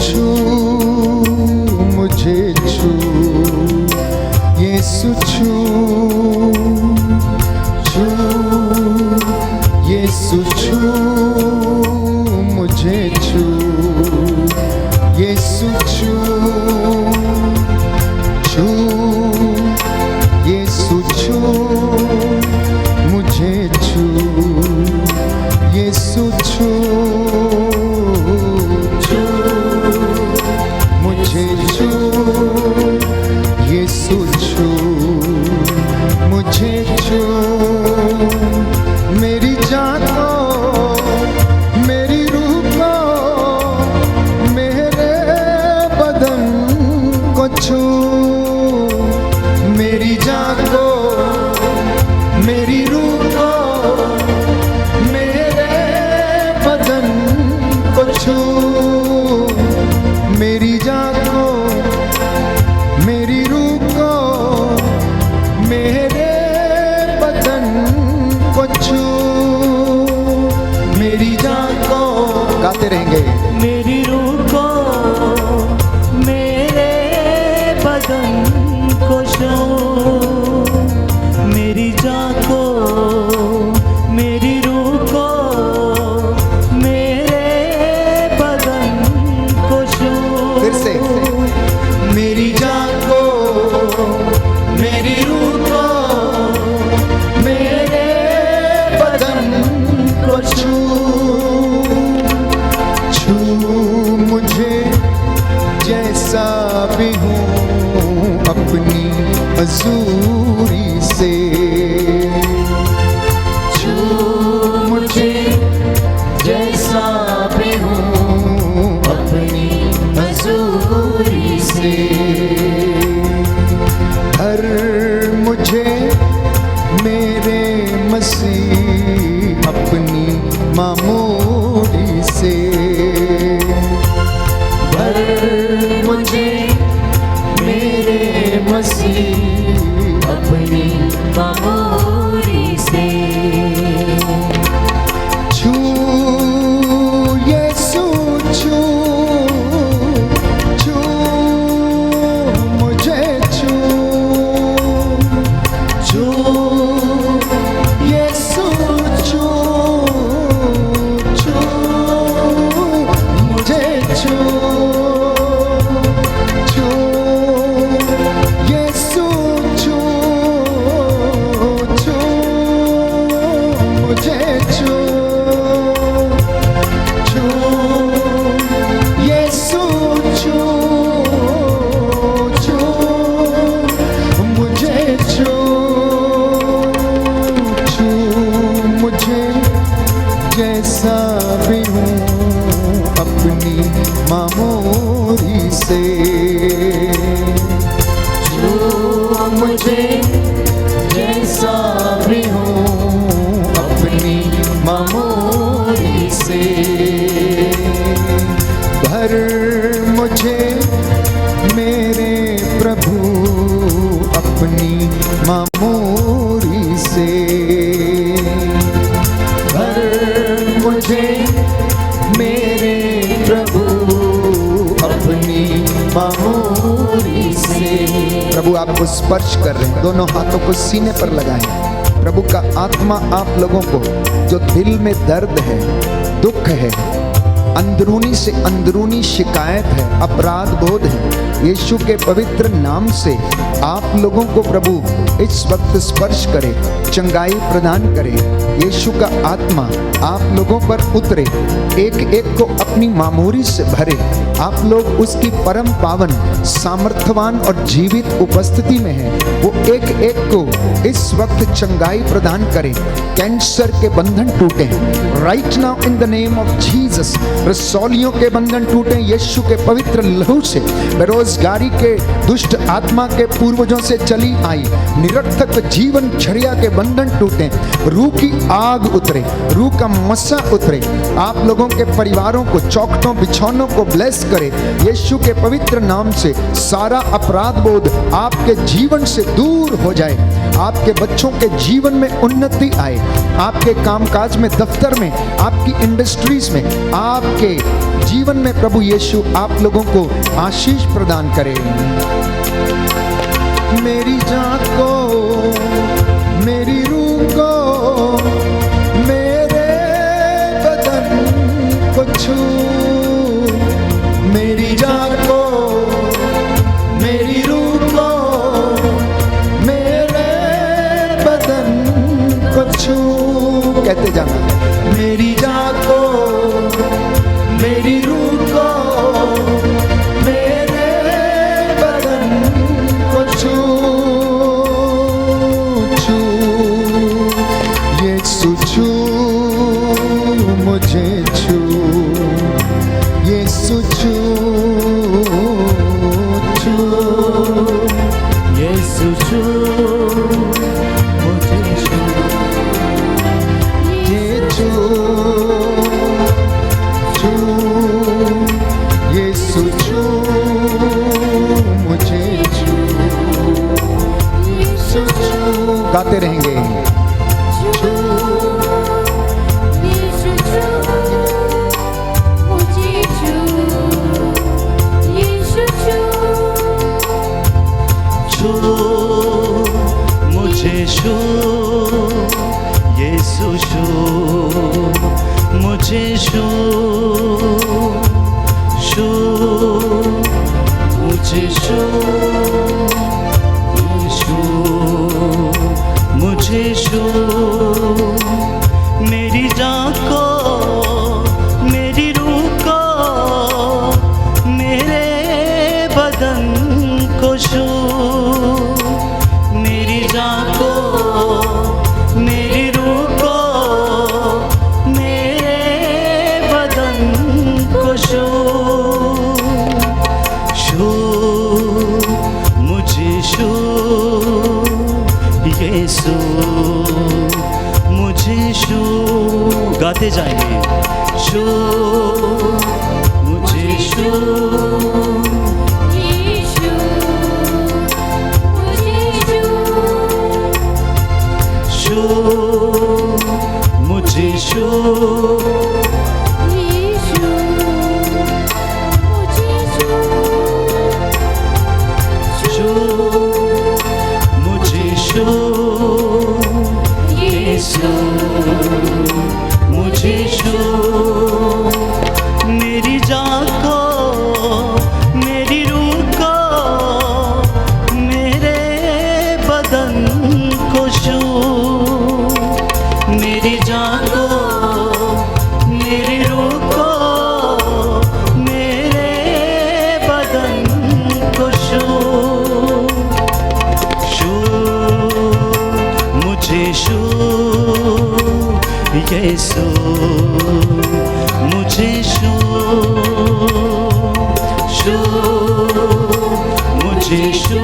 छू मुझे छू, यीशु छू छू, यीशु छू मुझे छू, यीशु छू छू, यीशु छू मुझे छू, यीशु छू छू मुझे छू, यीशु छू मुझे छू, मेरी जान को, मेरी रूह को, मेरे बदन को छू, मेरी जान को, मेरी रूह को, मेरे बदन को छू, मेरी जान को, मेरी रूह को, मेरे बदन को छू, मेरी जान को। गाते रहेंगे। मेरी रूह को, मेरे बदन को छू, मेरी जान को, मेरी रूह को, मेरे बदन को छू। फिर से। मेरी जान को, मेरी रूह को, मेरे बदन को छू, छू मुझे जैसा भी हूँ अपनी मजदूरी से, छू मुझे जैसा भी हूँ अपनी मजदूरी से, हर मुझे मेरे मसीह अपनी मामूली से, भर मुझे मेरे मसीह अपनी मामूली से, छू यीशु छू छू मुझे छू छू, यीशु छू छू मुझे छू छू, यीशु छू छू मुझे छू छू, यीशु छू छू मुझे छू छू, मुझे जैसा भी हूँ अपनी मामूली से, छू मुझे जैसा भी हूँ अपनी मामूली से, भर मुझे मेरे प्रभु अपनी मामूली से, भर मुझे मेरे प्रभु अपनी मामूली से। प्रभु आपको स्पर्श कर रहे हैं, दोनों हाथों को सीने पर लगाएं। प्रभु का आत्मा आप लोगों को, जो दिल में दर्द है, दुख है, अंदरूनी से अंदरूनी शिकायत है, अपराध बोध है, यीशु के पवित्र नाम से आप लोगों को प्रभु इस वक्त स्पर्श करे, चंगाई प्रदान करे। यीशु का आत्मा आप लोगों पर उतरे, एक एक को अपनी मामूरी से भरे, आप लोग उसकी परम पावन, सामर्थ्यवान और जीवित उपस्थिति में हैं। वो एक एक को इस वक्त चंगाई प्रदान करे। कैंसर के बंधन टूटे right now in the name of Jesus. रसौलियों के बंधन टूटे यीशु के पवित्र लहू से। बेरोजगारी के दुष्ट आत्मा के पूर्वजों से चली आई निरर्थक जीवन झरिया के बंधन टूटे। रूह की आग उतरे, रूह का मस्सा उतरे, आप लोगों के परिवारों को, चौखटों बिछौनों को ब्लेस करे यीशु के पवित्र नाम से। सारा अपराध बोध आपके जीवन से दूर हो जाए, आपके बच्चों के जीवन में उन्नति आए, आपके कामकाज में, दफ्तर में, आपकी इंडस्ट्रीज में, आप आपके जीवन में प्रभु यीशु आप लोगों को आशीष प्रदान करे। मेरी जान को, मेरी रूह को, मेरे बदन को छू, मेरी जान को, मेरी रूह को, मेरे बदन को छू। कहते जाना, मेरी जान को, मेरी रूह को, मेरे बदन को छू, छू, यीशु छू, मुझे छू, यीशु छू, छू, यीशु छू, मुझे छू, ये छू, छू, यीशु छू, मुझे छू, यीशु छू। गाते रहेंगे। छू, यीशु छू, मुझे छू, यीशु छू, छू, मुझे छू, यीशु छू, मुझे छू, छू, मुझे छू, यीशु, मुझे छू, मेरी जान को, मेरी रूह को, मेरे बदन को छू, मेरी जान को, मेरी रूह को, मेरे बदन को छू, छू, मुझे छू, यीशु, मुझे छू। गाते जाएंगे। छू, मुझे छू, यीशु, मुझे छू, छू, मुझे छू, यीशु, मुझे छू, छू, मुझे छू, यीशु, मुझे छू, मेरी जान को, मेरी रूह को, मेरे बदन को छू, मेरी जान को, मेरी रूह को, मेरे बदन को छू, छू, मुझे छू, यीशु, मुझे छू, छू, मुझे छू,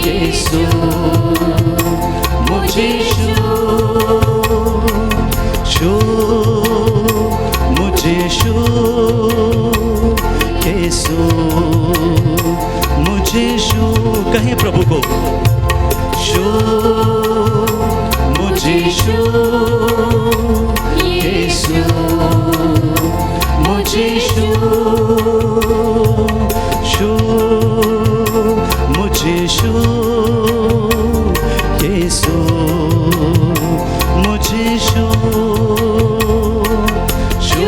यीशु, मुझे छू, छू, मुझे छू, यीशु, मुझे छू। कहें प्रभु को, छू, मुझे छू, यीशु, मुझे छू, छू, मुझे छू, यीशु, मुझे छू, छू,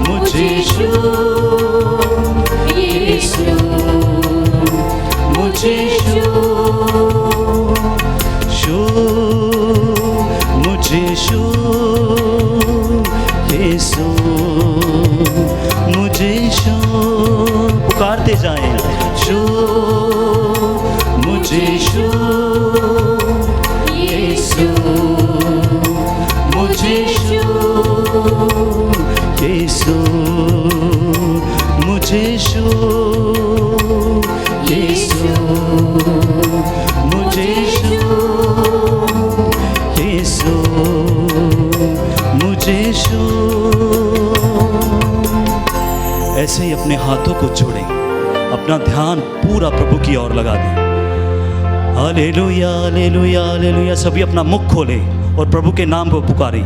मुझे छू, यीशु, मुझे छू, छू, मुझे छू, यीशु, मुझे छू। पुकारते जाएं। छू, मुझे छू, यीशु, मुझे छू, यीशु, मुझे छू, यीशु, मुझे छू, यीशु, मुझे छू। ऐसे ही अपने हाथों को जोड़ें, अपना ध्यान पूरा प्रभु की ओर लगा दें। Hallelujah, hallelujah, hallelujah. सभी अपना मुख खोलें और प्रभु के नाम को पुकारें।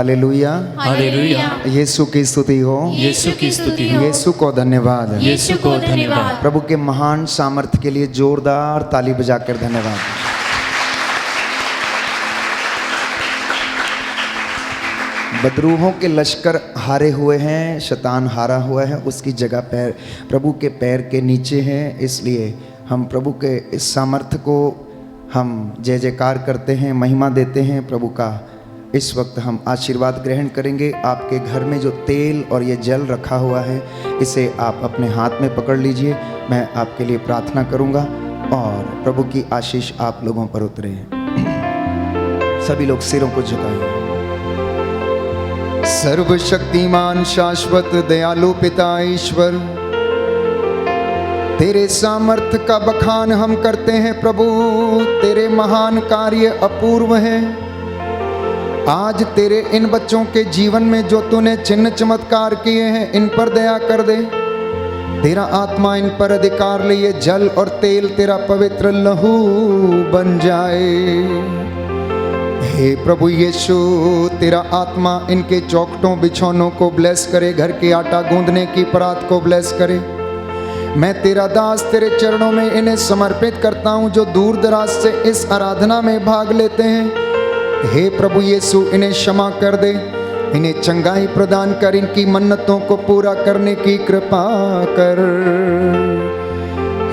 हालेलुया। हालेलुया। यीशु की स्तुति हो, यीशु की स्तुति हो, यीशु को धन्यवाद। यीशु को धन्यवाद। प्रभु के महान सामर्थ्य के लिए जोरदार ताली बजाकर धन्यवाद। बदरूहों के लश्कर हारे हुए हैं, शैतान हारा हुआ है, उसकी जगह पैर प्रभु के पैर के नीचे है। इसलिए हम प्रभु के इस सामर्थ्य को हम जय जयकार करते हैं, महिमा देते हैं प्रभु का। इस वक्त हम आशीर्वाद ग्रहण करेंगे। आपके घर में जो तेल और ये जल रखा हुआ है, इसे आप अपने हाथ में पकड़ लीजिए। मैं आपके लिए प्रार्थना करूंगा और प्रभु की आशीष आप लोगों पर उतरे। सभी लोग सिरों को झुकाएं। सर्वशक्तिमान शाश्वत दयालु पिता ईश्वर, तेरे सामर्थ्य का बखान हम करते हैं प्रभु। तेरे महान कार्य अपूर्व हैं। आज तेरे इन बच्चों के जीवन में जो तूने चिन्ह चमत्कार किए हैं, इन पर दया कर दे। तेरा आत्मा इन पर अधिकार ले, ये जल और तेल तेरा पवित्र लहू बन जाए। हे प्रभु यीशु, तेरा आत्मा इनके चौखटों बिछौनों को ब्लेस करे, घर के आटा गूंदने की परात को ब्लेस करे। मैं तेरा दास तेरे चरणों में इन्हें समर्पित करता हूं, जो दूर दराज से इस आराधना में भाग लेते हैं। हे प्रभु यीशु, इन्हें क्षमा कर दे, इन्हें चंगाई प्रदान कर, इनकी मन्नतों को पूरा करने की कृपा कर।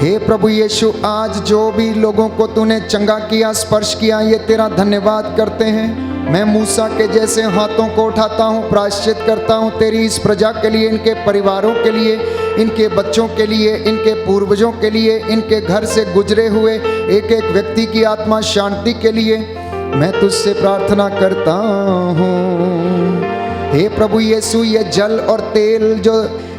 हे प्रभु यीशु, आज जो भी लोगों को तूने चंगा किया, स्पर्श किया, ये तेरा धन्यवाद करते हैं। मैं मूसा के जैसे हाथों को उठाता हूँ, प्रायश्चित करता हूँ तेरी इस प्रजा के लिए, इनके परिवारों के लिए, इनके बच्चों के लिए, इनके पूर्वजों के लिए, इनके घर से गुजरे हुए एक एक व्यक्ति की आत्मा शांति के लिए मैं तुझसे प्रार्थना करता हूँ। हे प्रभु यीशु, ये जल और तेल जो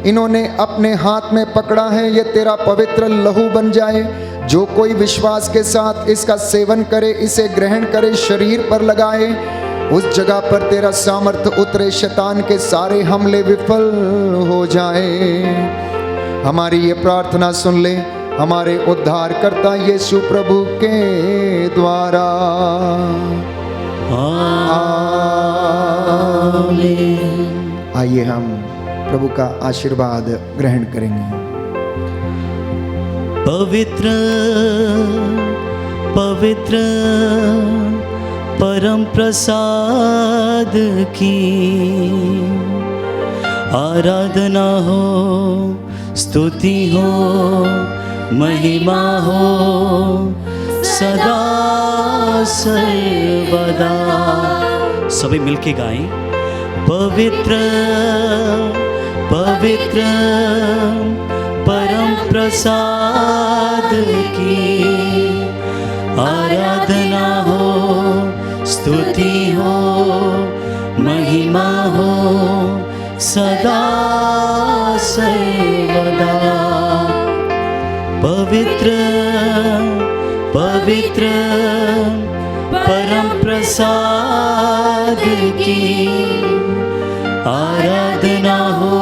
इन्होंने अपने हाथ में पकड़ा है, ये तेरा पवित्र लहू बन जाए। जो कोई विश्वास के साथ इसका सेवन करे, इसे ग्रहण करे, शरीर पर लगाए, उस जगह पर तेरा सामर्थ्य उतरे, शैतान के सारे हमले विफल हो जाए। हमारी ये प्रार्थना सुन ले हमारे उद्धारकर्ता यीशु प्रभु के द्वारा। आमीन। आइए हम प्रभु का आशीर्वाद ग्रहण करेंगे। पवित्र पवित्र परम प्रसाद की आराधना हो, स्तुति हो, महिमा हो सदा सर्वदा। सभी मिलके गाएं। पवित्र पवित्र परम प्रसाद की आराधना हो, स्तुति हो, महिमा हो सदा सर्वदा। पवित्र पवित्र परम प्रसाद की आराधना हो,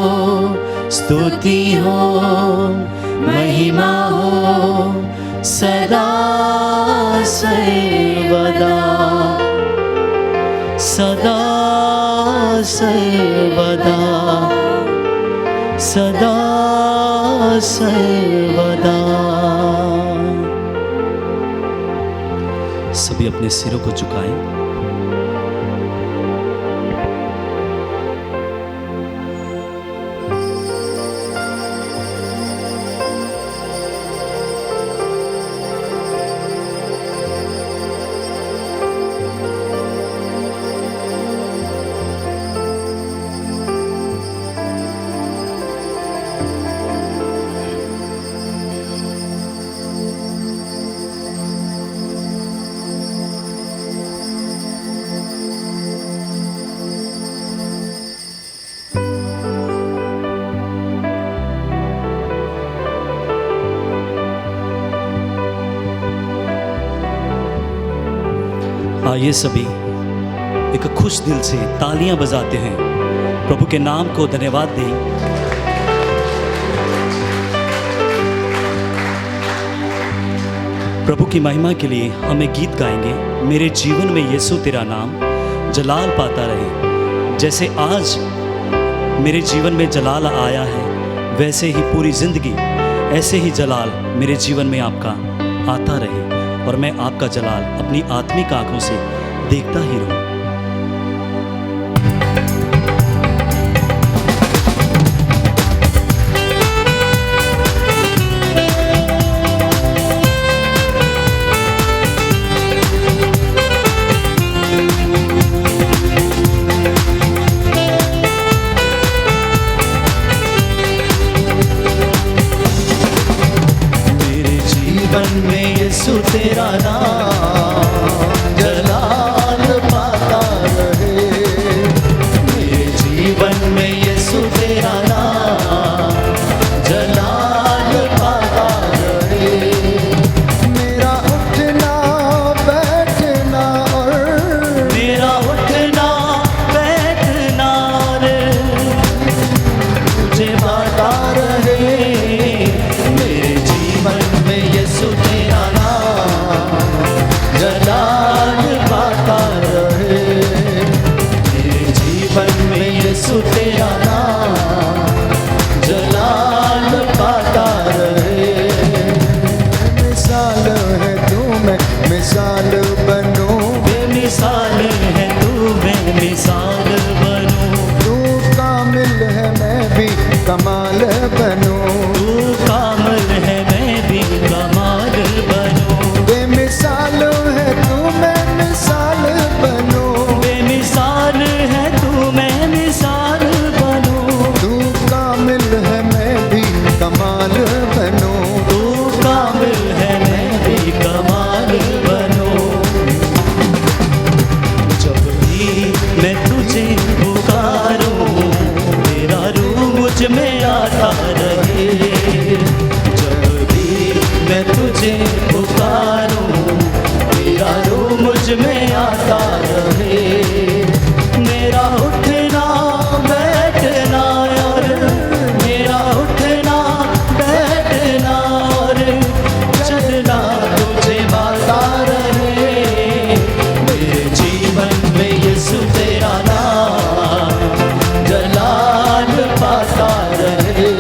स्तुति हो, महिमा हो सदा सर्वदा। सदा सर्वदा, सदा सर्वदा। सभी अपने सिरों को झुकाएं। आइए सभी एक खुश दिल से तालियां बजाते हैं, प्रभु के नाम को धन्यवाद दें। प्रभु की महिमा के लिए हमें गीत गाएंगे। मेरे जीवन में यीशु तेरा नाम जलाल पाता रहे। जैसे आज मेरे जीवन में जलाल आया है, वैसे ही पूरी ज़िंदगी ऐसे ही जलाल मेरे जीवन में आपका आता रहे और मैं आपका जलाल अपनी आत्मिक आंखों से देखता ही रहूं। जीवन में यीशु तेरा नाम जलाल पाता रहे, मेरे जीवन में यीशु तेरा नाम जलाल पाता रहे। मेरा उठना बैठना और मेरा उठना बैठना रे तुझे बाता रहे, मेरे जीवन में यीशु तेरा नाम जलाल पाता रहे, मेरे जीवन में यीशु तेरा नाम जलाल पाता रहे। मिसाल है तू, मैं मिसाल बनूं, बेमिसाल है तू, मैं मिसाल बनूं, तू कामिल है मैं भी कमाल बनूं, तू कामिल है मैं भी कमाल बनूं, बेमिसाल है तू मैं मिसाल बनूं, बेमिसाल है तू मैं मिसाल बनूं, तू कामिल है मैं भी कमाल बनूं, तू कामिल है मैं भी कमाल बनूं। जब भी मैं तुझे पुकारूं तेरा रूह मुझ में आता रहे, जब भी मैं तुझे पुकारूं तेरा रूह मुझ में आता रहे, मेरा उठना बैठना और मेरा उठना बैठना और चलना तुझे बाता रहे, मेरे जीवन में यीशु तेरा नाम जलाल पाता रहे,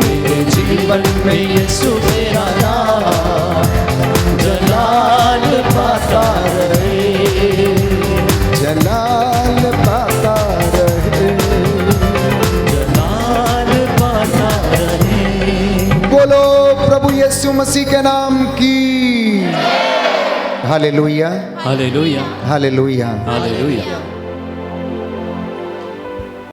मेरे जीवन में यीशु तेरा नाम जलाल पाता रहे, जलाल पाता रहे। जलाल पाता रहे। बोलो प्रभु यीशु मसीह के नाम की हालेलुया, हालेलुया, हालेलुया। हालेलुया।